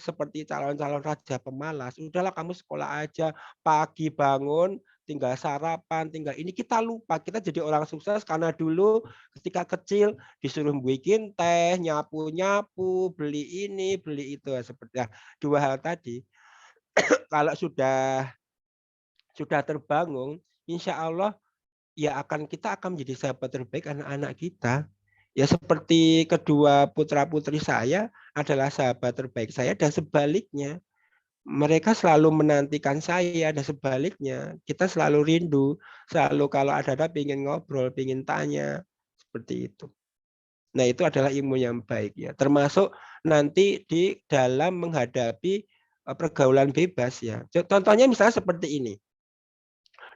seperti calon-calon raja pemalas. Udahlah kamu sekolah aja, pagi bangun, tinggal sarapan, tinggal ini. Kita lupa, kita jadi orang sukses karena dulu ketika kecil disuruh bikin teh, nyapu-nyapu, beli ini, beli itu. Seperti dua hal tadi, kalau sudah terbangun, insya Allah ya kita akan menjadi sahabat terbaik anak-anak kita. Ya seperti kedua putra-putri saya adalah sahabat terbaik saya, dan sebaliknya. Mereka selalu menantikan saya, dan sebaliknya. Kita selalu rindu, selalu kalau ada pengen ngobrol, pengen tanya, seperti itu. Nah, itu adalah ilmu yang baik ya. Termasuk nanti di dalam menghadapi pergaulan bebas ya. Contohnya misalnya seperti ini.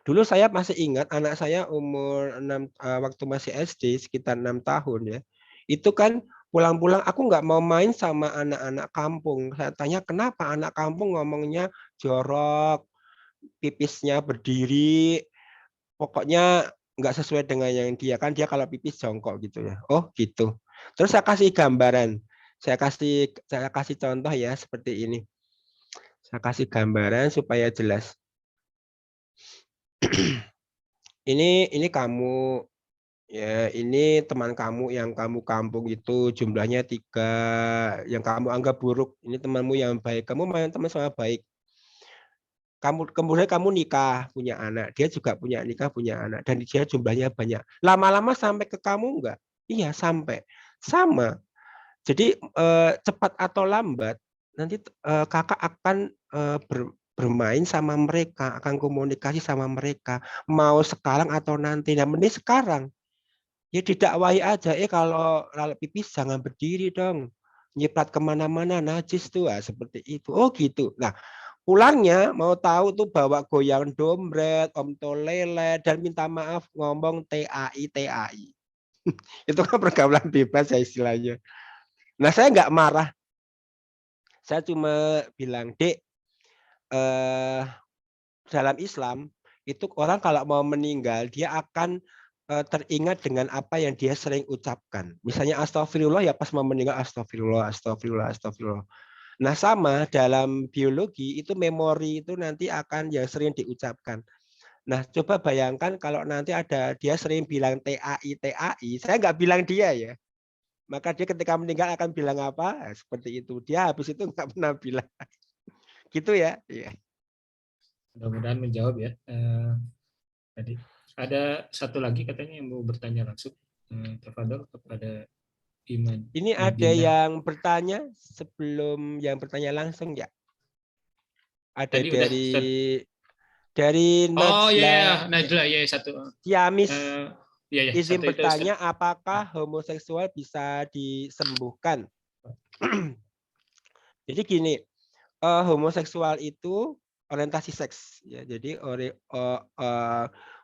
Dulu saya masih ingat anak saya umur 6 waktu masih SD sekitar 6 tahun ya. Itu kan pulang-pulang aku nggak mau main sama anak-anak kampung. Saya tanya, "Kenapa anak kampung ngomongnya jorok, pipisnya berdiri, pokoknya nggak sesuai dengan yang dia kan dia kalau pipis jongkok gitu ya." "Oh, gitu." Terus saya kasih gambaran. Saya kasih contoh ya seperti ini. Saya kasih gambaran supaya jelas. Ini kamu ya, ini teman kamu yang kamu kampung itu jumlahnya 3, yang kamu anggap buruk. Ini temanmu yang baik. Kamu main teman sama baik. Kemudian kamu nikah, punya anak. Dia juga punya nikah, punya anak. Dan dia jumlahnya banyak. Lama-lama sampai ke kamu enggak? Iya, sampai. sama. Jadi cepat atau lambat nanti kakak akan bermain sama mereka, akan komunikasi sama mereka, mau sekarang atau nanti. Nah, mending sekarang. Ya didakwahi aja, kalau lalat pipis jangan berdiri dong. Nyiprat kemana-mana najis tuh, seperti itu. Oh gitu. Nah, pulangnya mau tahu tuh bawa goyang dompet, om tolele, dan minta maaf ngomong TAI TAI. Itu kan pergaulan bebas ya istilahnya. Nah, saya nggak marah. Saya cuma bilang, Dek, dalam Islam itu orang kalau mau meninggal dia akan teringat dengan apa yang dia sering ucapkan. Misalnya astagfirullah, ya pas mau meninggal astagfirullah, astagfirullah, astagfirullah. Nah, sama dalam biologi itu memori itu nanti akan yang sering diucapkan. Nah, coba bayangkan kalau nanti ada dia sering bilang TAI TAI, saya nggak bilang dia ya. Maka dia ketika meninggal akan bilang apa? Seperti itu. Dia habis itu nggak pernah bilang. Gitu ya. Iya. Mudah-mudahan menjawab ya. Tadi ada satu lagi katanya yang mau bertanya langsung. Tafadhol kepada Iman. Ini ada yang bertanya sebelum yang bertanya langsung ya. Ada Tadi udah, dari oh Najla ya, Najla ya satu. Ciamis. Ya, Izin satu itu, bertanya, apakah homoseksual bisa disembuhkan? Jadi gini, homoseksual itu orientasi seks ya. Jadi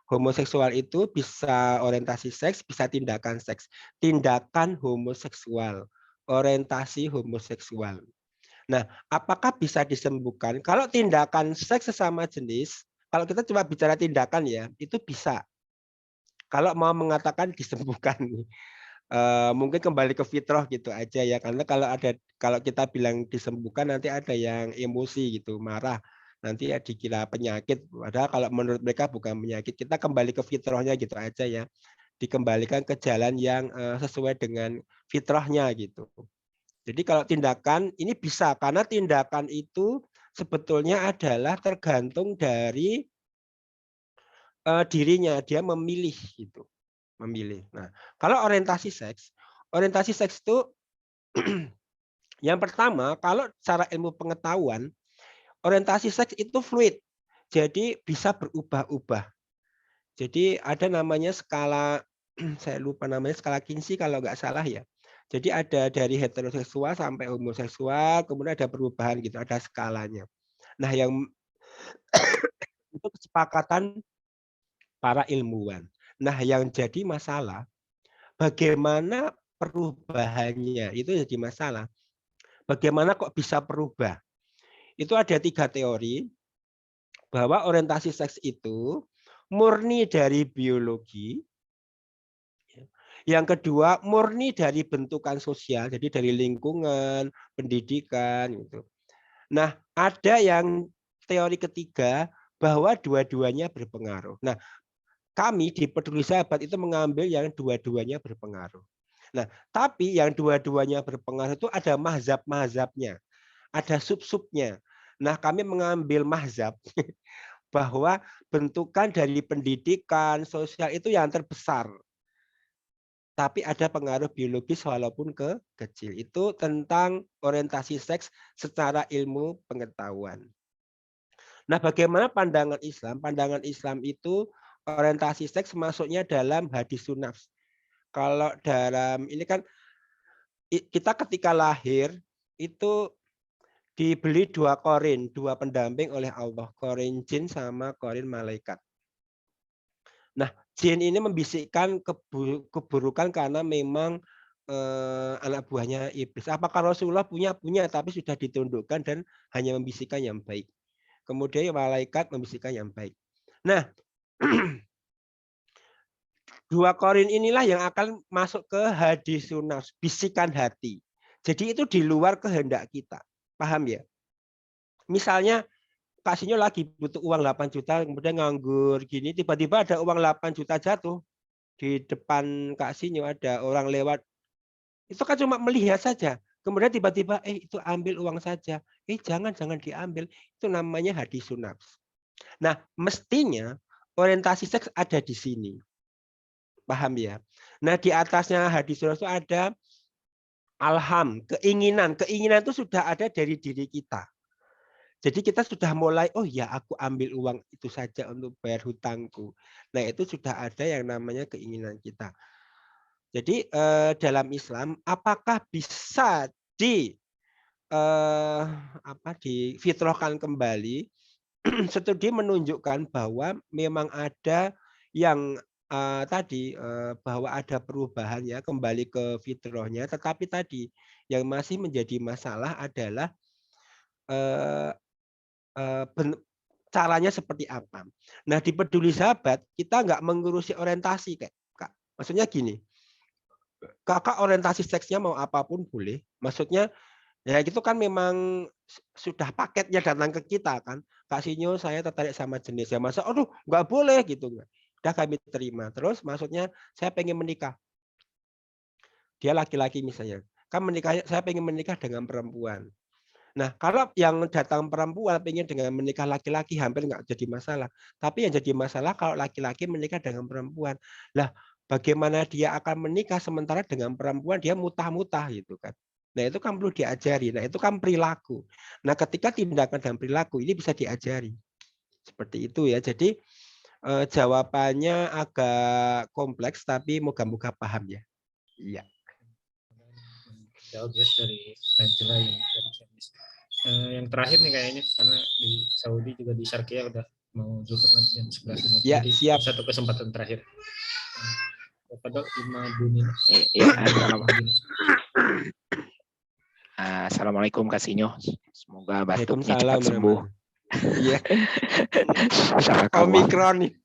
homoseksual itu bisa orientasi seks, bisa tindakan seks. Tindakan homoseksual, orientasi homoseksual. Nah, apakah bisa disembuhkan? Kalau tindakan seks sesama jenis, kalau kita cuma bicara tindakan ya, itu bisa. Kalau mau mengatakan disembuhkan, mungkin kembali ke fitrah gitu aja ya. Karena kalau kita bilang disembuhkan nanti ada yang emosi gitu, marah. Nanti ya dikira penyakit. Padahal kalau menurut mereka bukan penyakit. Kita kembali ke fitrahnya gitu aja ya. Dikembalikan ke jalan yang sesuai dengan fitrahnya gitu. Jadi kalau tindakan ini bisa, karena tindakan itu sebetulnya adalah tergantung dari dirinya, dia memilih gitu, memilih. Nah, kalau orientasi seks itu yang pertama, kalau secara ilmu pengetahuan, orientasi seks itu fluid, jadi bisa berubah-ubah. Jadi ada namanya skala, saya lupa namanya, skala Kinsey kalau nggak salah ya. Jadi ada dari heteroseksual sampai homoseksual, kemudian ada perubahan gitu, ada skalanya. Nah, yang itu kesepakatan para ilmuwan. Nah, yang jadi masalah, bagaimana perubahannya, itu jadi masalah. Bagaimana kok bisa berubah? Itu ada 3 teori, bahwa orientasi seks itu murni dari biologi. Yang kedua, murni dari bentukan sosial, jadi dari lingkungan, pendidikan gitu. Nah, ada yang teori ketiga bahwa dua-duanya berpengaruh. Nah, kami di Peduli Sahabat itu mengambil yang dua-duanya berpengaruh. Nah, tapi yang dua-duanya berpengaruh itu ada mazhab-mazhabnya, ada sub-subnya. Nah, kami mengambil mazhab bahwa bentukan dari pendidikan, sosial itu yang terbesar. Tapi ada pengaruh biologis walaupun kecil. Itu tentang orientasi seks secara ilmu pengetahuan. Nah, bagaimana pandangan Islam? Pandangan Islam itu orientasi seks masuknya dalam hadis sunnah. Kalau dalam ini kan kita ketika lahir itu dibeli 2 korin, 2 pendamping oleh Allah, korin jin sama korin malaikat. Nah, jin ini membisikkan keburukan karena memang anak buahnya iblis. Apakah Rasulullah punya? Punya, tapi sudah ditundukkan dan hanya membisikkan yang baik. Kemudian malaikat membisikkan yang baik. Nah, 2 korin inilah yang akan masuk ke hadis sunnah, bisikan hati. Jadi itu di luar kehendak kita. Paham ya? Misalnya Kak Sinyo lagi butuh uang 8 juta, kemudian nganggur gini, tiba-tiba ada uang 8 juta jatuh. Di depan Kak Sinyo ada orang lewat. Itu kan cuma melihat saja. Kemudian tiba-tiba, itu ambil uang saja. Jangan diambil. Itu namanya hadis sunnah. Nah, mestinya orientasi seks ada di sini. Paham ya? Nah, di atasnya hadis sunnah itu ada alham, keinginan itu sudah ada dari diri kita. Jadi kita sudah mulai, oh ya aku ambil uang itu saja untuk bayar hutangku. Nah itu sudah ada yang namanya keinginan kita. Jadi dalam Islam, apakah bisa difitrahkan kembali? Studi menunjukkan bahwa memang ada yang bahwa ada perubahan ya kembali ke fitrahnya, tetapi tadi yang masih menjadi masalah adalah caranya seperti apa. Nah di Peduli Sahabat kita nggak mengurusi orientasi Kak. Maksudnya gini, kakak orientasi seksnya mau apapun boleh. Maksudnya ya itu kan memang sudah paketnya datang ke kita kan. Kak Sinyo saya tertarik sama jenis ya masa aduh nggak boleh gitu. Udah kami terima. Terus maksudnya saya pengen menikah. Dia laki-laki misalnya. Kan menikah saya pengen menikah dengan perempuan. Nah, kalau yang datang perempuan pengen dengan menikah laki-laki hampir nggak jadi masalah. Tapi yang jadi masalah kalau laki-laki menikah dengan perempuan. Lah, bagaimana dia akan menikah sementara dengan perempuan dia mutah-mutah gitu kan. Nah, itu kan perlu diajari. Nah, itu kan perilaku. Nah, ketika tindakan dan perilaku ini bisa diajari. Seperti itu ya. Jadi jawabannya agak kompleks tapi moga-moga paham ya. Iya. Jawab ya dari Angela yang dari Chinese. Yang terakhir nih kayaknya karena di Saudi juga di Syarqiyah udah mau zuhur nanti jam 11.50. Ya, Jadi siap. satu kesempatan terakhir. Kepada Imam Bunin. Assalamualaikum Kak Sinyo. Semoga batuknya Waalaikumsalam, cepat sembuh. Iya. Syarakallah. Omikron nih.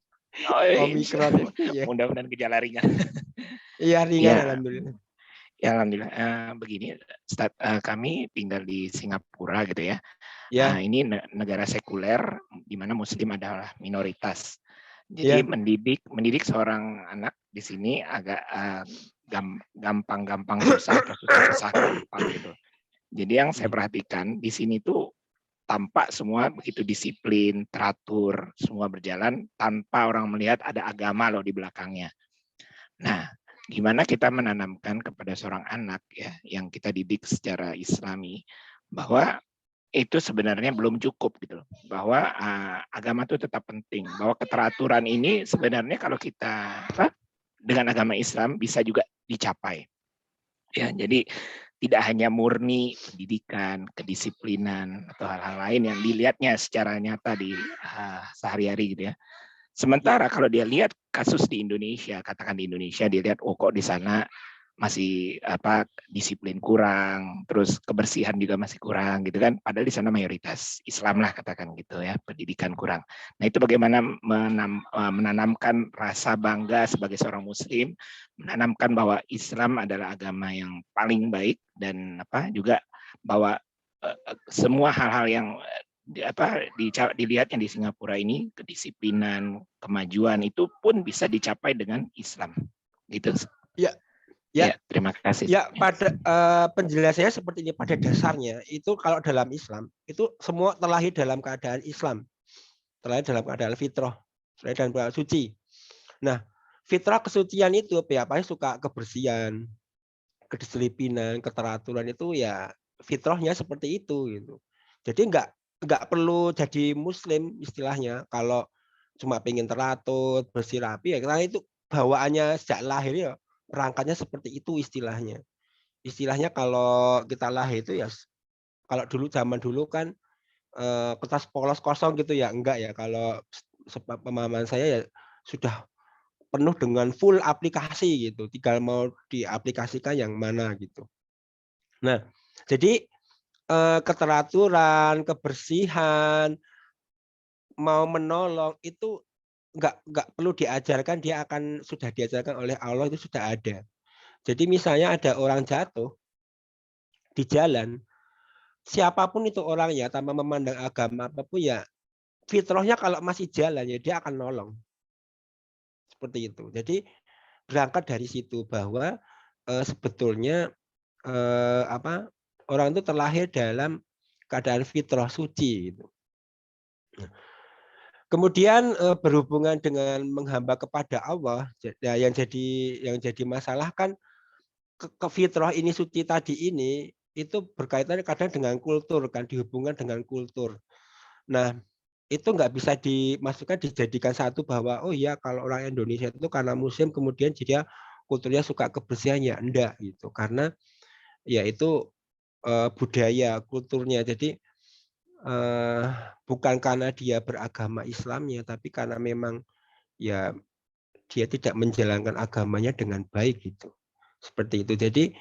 Oh, Omikron. Iya. Mudah-mudahan gejala ringan. Iya ringan Ya. alhamdulillah. Ya alhamdulillah. Begini, kami tinggal di Singapura gitu ya. Ya. Ini negara sekuler di mana Muslim adalah minoritas. Jadi mendidik seorang anak di sini agak gampang-gampang susah atau susah gampang gitu. Jadi yang saya perhatikan di sini tuh tampak semua begitu disiplin, teratur, semua berjalan tanpa orang melihat ada agama loh di belakangnya. Nah, gimana kita menanamkan kepada seorang anak ya yang kita didik secara Islami bahwa itu sebenarnya belum cukup gitu loh. Bahwa agama itu tetap penting, bahwa keteraturan ini sebenarnya kalau kita dengan agama Islam bisa juga dicapai. Ya, jadi tidak hanya murni pendidikan, kedisiplinan atau hal-hal lain yang dilihatnya secara nyata di sehari-hari gitu ya. Sementara kalau dia lihat kasus di Indonesia, katakan di Indonesia dia lihat oh kok di sana masih disiplin kurang, terus kebersihan juga masih kurang gitu kan. Padahal di sana mayoritas Islam lah katakan gitu ya, pendidikan kurang. Nah, itu bagaimana menanamkan rasa bangga sebagai seorang muslim, menanamkan bahwa Islam adalah agama yang paling baik dan juga bahwa semua hal-hal yang dilihatnya di Singapura ini kedisiplinan, kemajuan itu pun bisa dicapai dengan Islam. Gitu. Ya, terima kasih. Ya, pada penjelasannya seperti ini. Pada dasarnya itu kalau dalam Islam itu semua terlahir dalam keadaan Islam, terlahir dalam keadaan fitrah, terlahir dalam keadaan suci. Nah, fitrah kesucian itu apa suka kebersihan, kedisiplinan, keteraturan itu ya fitrahnya seperti itu gitu. Jadi nggak perlu jadi Muslim istilahnya kalau cuma pengen teratur, bersih rapi ya karena itu bawaannya sejak lahir ya. Perangkatnya seperti itu istilahnya. Istilahnya kalau kita lahir itu ya, kalau zaman dulu kan kertas polos kosong gitu ya, enggak ya. Kalau pemahaman saya ya sudah penuh dengan full aplikasi gitu. Tinggal mau diaplikasikan yang mana gitu. Nah, jadi keteraturan, kebersihan, mau menolong itu nggak perlu diajarkan, dia akan sudah diajarkan oleh Allah, itu sudah ada. Jadi misalnya ada orang jatuh di jalan, siapapun itu orangnya tanpa memandang agama apapun ya fitrahnya kalau masih jalan ya dia akan nolong. Seperti itu. Jadi berangkat dari situ bahwa sebetulnya orang itu terlahir dalam keadaan fitrah suci gitu. Kemudian berhubungan dengan menghamba kepada Allah, yang jadi masalah kan ke fitrah ini suci tadi ini itu berkaitan kadang dengan kultur kan, dihubungkan dengan kultur. Nah, itu nggak bisa dimasukkan dijadikan satu bahwa oh ya kalau orang Indonesia itu karena Muslim kemudian dia kulturnya suka kebersihan ya enggak gitu. Karena ya itu budaya kulturnya. Jadi bukan karena dia beragama Islamnya tapi karena memang ya dia tidak menjalankan agamanya dengan baik gitu. Seperti itu. Jadi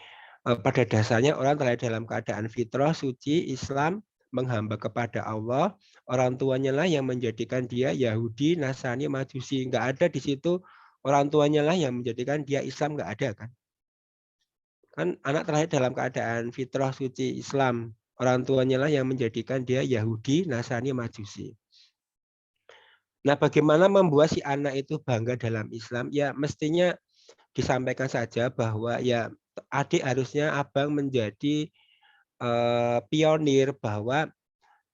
pada dasarnya orang terlahir dalam keadaan fitrah, suci, Islam, menghamba kepada Allah. Orang tuanya lah yang menjadikan dia Yahudi, Nasrani, Majusi. Nggak ada di situ orang tuanya lah yang menjadikan dia Islam, nggak ada kan. Kan anak terlahir dalam keadaan fitrah, suci, Islam. Orang tuanya lah yang menjadikan dia Yahudi, Nasrani, Majusi. Nah, bagaimana membuat si anak itu bangga dalam Islam? Ya, mestinya disampaikan saja bahwa ya adik harusnya abang menjadi pionir bahwa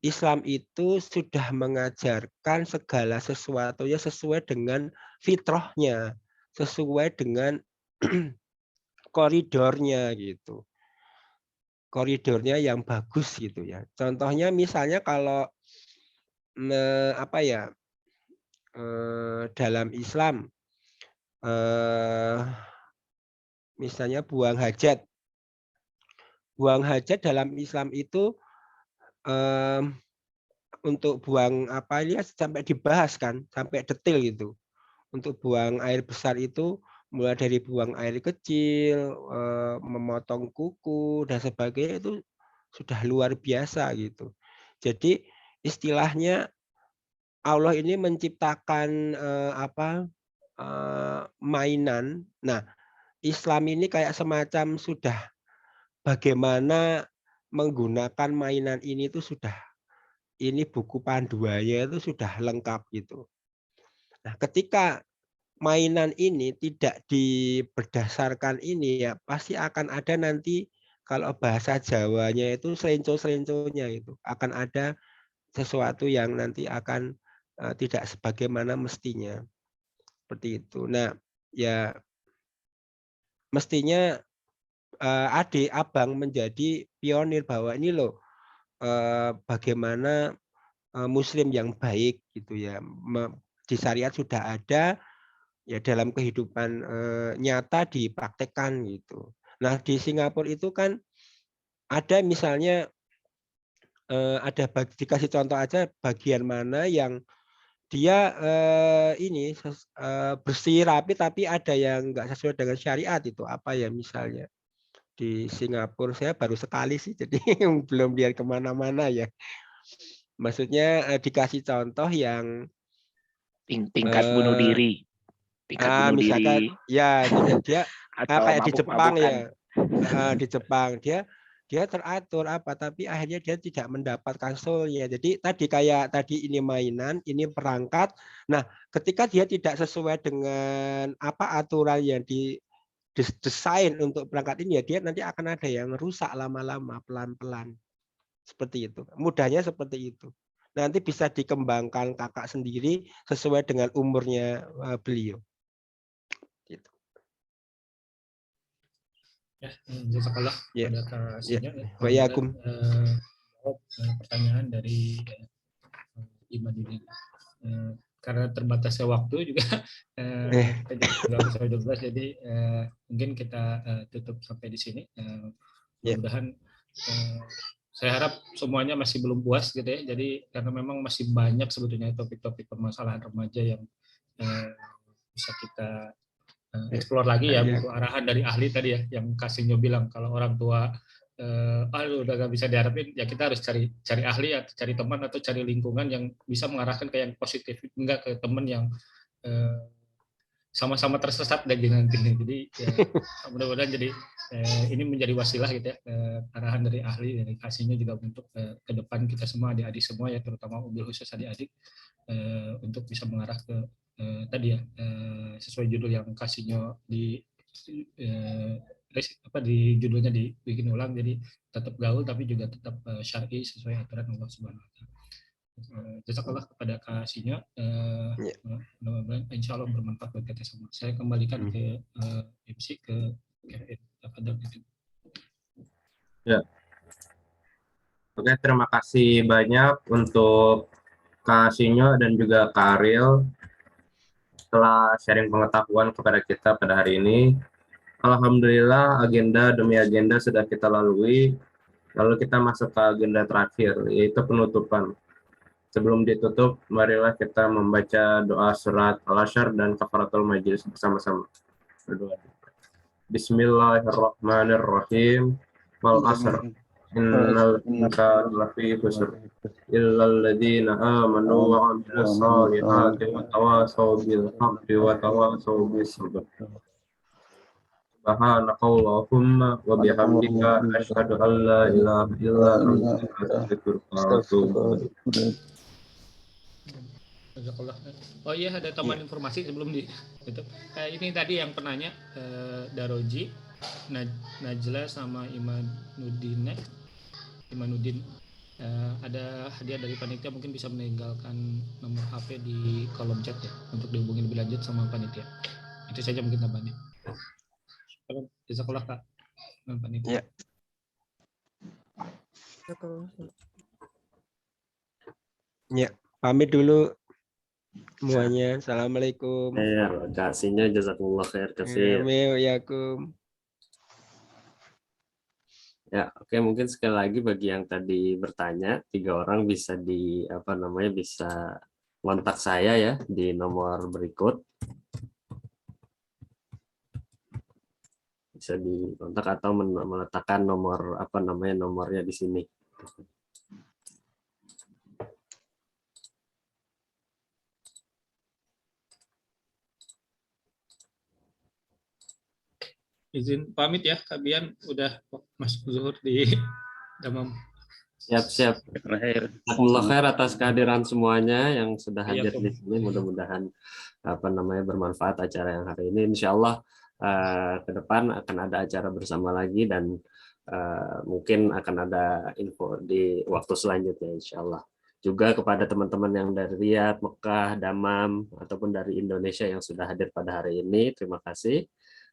Islam itu sudah mengajarkan segala sesuatunya sesuai dengan fitrahnya, sesuai dengan koridornya gitu. Koridornya yang bagus gitu ya. Contohnya misalnya kalau dalam Islam misalnya buang hajat. Buang hajat dalam Islam itu untuk buang apa ini sampai dibahas kan, sampai detail gitu. Untuk buang air besar itu mulai dari buang air kecil, memotong kuku dan sebagainya itu sudah luar biasa gitu. Jadi istilahnya Allah ini menciptakan mainan. Nah, Islam ini kayak semacam sudah bagaimana menggunakan mainan ini itu sudah ini buku panduannya itu sudah lengkap gitu. Nah, ketika mainan ini tidak berdasarkan ini ya pasti akan ada nanti kalau bahasa Jawanya itu selenco-selenconya itu akan ada sesuatu yang nanti akan tidak sebagaimana mestinya. Seperti itu. Nah, ya mestinya adik abang menjadi pionir bahwa ini loh bagaimana Muslim yang baik gitu ya. Di syariat sudah ada ya dalam kehidupan nyata dipraktekkan gitu. Nah di Singapura itu kan ada misalnya dikasih contoh aja bagian mana yang dia bersih rapi tapi ada yang nggak sesuai dengan syariat itu apa ya misalnya di Singapura saya baru sekali sih jadi belum lihat kemana-mana ya. Maksudnya dikasih contoh yang tingkat bunuh diri. Tingkat bunuh misalkan diri ya dia atau kayak di Jepang mabuk-mabukan. ya. Di Jepang dia teratur apa tapi akhirnya dia tidak mendapatkan soulnya. Jadi tadi ini mainan, ini perangkat. Nah, ketika dia tidak sesuai dengan apa aturan yang didesain untuk perangkat ini ya dia nanti akan ada yang rusak lama-lama pelan-pelan. Seperti itu. Mudahnya seperti itu. Nanti bisa dikembangkan kakak sendiri sesuai dengan umurnya beliau. Gitu. Ya, jazakallah Ya. pada kasihnya. Ya. Jawab pertanyaan dari Iman ini. Karena terbatasnya waktu juga kita juga sampai 12 jadi mungkin kita tutup sampai di sini. Mudah-mudahan saya harap semuanya masih belum puas gitu ya. Jadi karena memang masih banyak sebetulnya topik-topik permasalahan remaja yang bisa kita explore lagi ya, butuh arahan dari ahli tadi ya, yang Kasihnya bilang kalau orang tua udah gak bisa diharapin, ya kita harus cari ahli atau cari teman atau cari lingkungan yang bisa mengarahkan ke yang positif, enggak ke teman yang sama-sama tersesat dan nanti. Jadi ya, mudah-mudahan jadi ini menjadi wasilah gitu ya, arahan dari ahli dari Kasihnya juga untuk ke depan kita semua adik-adik semua ya, terutama mobil khusus adik-adik untuk bisa mengarah ke tadi ya sesuai judul yang Kasihnya di judulnya dibikin ulang, jadi tetap gaul tapi juga tetap syar'i sesuai aturan Allah Subhanahu wa taala. Jazakallah kepada Kasihnya, mudah-mudahan insya Allah bermanfaat buat kita semua. Saya kembalikan ke MC ke Ya. Oke, terima kasih banyak untuk Kak Sinyo dan juga Kak Ariel telah sharing pengetahuan kepada kita pada hari ini. Alhamdulillah agenda demi agenda sudah kita lalui. Lalu kita masuk ke agenda terakhir, yaitu penutupan. Sebelum ditutup, marilah kita membaca doa surat Al-Asyr dan kafaratul majlis bersama-sama. Berdoa. Bismillahirrahmanirrahim. Wal asr. Innal insana lafi khusr. Illal ladzina amanu wa 'amilus solihati wa tawasaw bil haqqi wa tawasaw bis sabr. Subhanakallahumma wa bihamdika asyhadu an la ilaha illa anta astaghfiruka wa atubu ilaik. Oh iya, ada tambahan informasi sebelum ditutup. Ini tadi yang penanya Daroji, Najla sama Imanuddin. Ada hadiah dari panitia, mungkin bisa meninggalkan nomor HP di kolom chat ya untuk dihubungi lebih lanjut sama panitia. Itu saja mungkin tambahannya. Jazakallah Kak. Panitia. Ya, pamit dulu semuanya. Assalamualaikum. Ya, kasihnya jazakumullah khair kasih. Amin. Ya, oke, mungkin sekali lagi bagi yang tadi bertanya, 3 orang bisa bisa kontak saya ya di nomor berikut. Bisa dikontak atau meletakkan nomornya di sini. Izin pamit ya, Kak Bian, udah masuk zuhur di Damam. Siap. Jazakumullah khair atas kehadiran semuanya yang sudah hadir di sini. Mudah-mudahan bermanfaat acara yang hari ini. Insya Allah ke depan akan ada acara bersama lagi dan mungkin akan ada info di waktu selanjutnya insya Allah. Juga kepada teman-teman yang dari Riyadh, Mekah, Damam, ataupun dari Indonesia yang sudah hadir pada hari ini, terima kasih.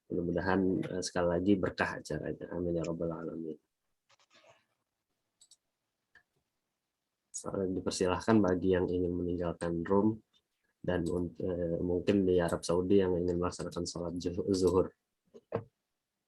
Mudah-mudahan sekali lagi berkah acaranya. Amin ya rabbal alamin. Dipersilahkan bagi yang ingin meninggalkan room dan mungkin di Arab Saudi yang ingin melaksanakan sholat zuhur.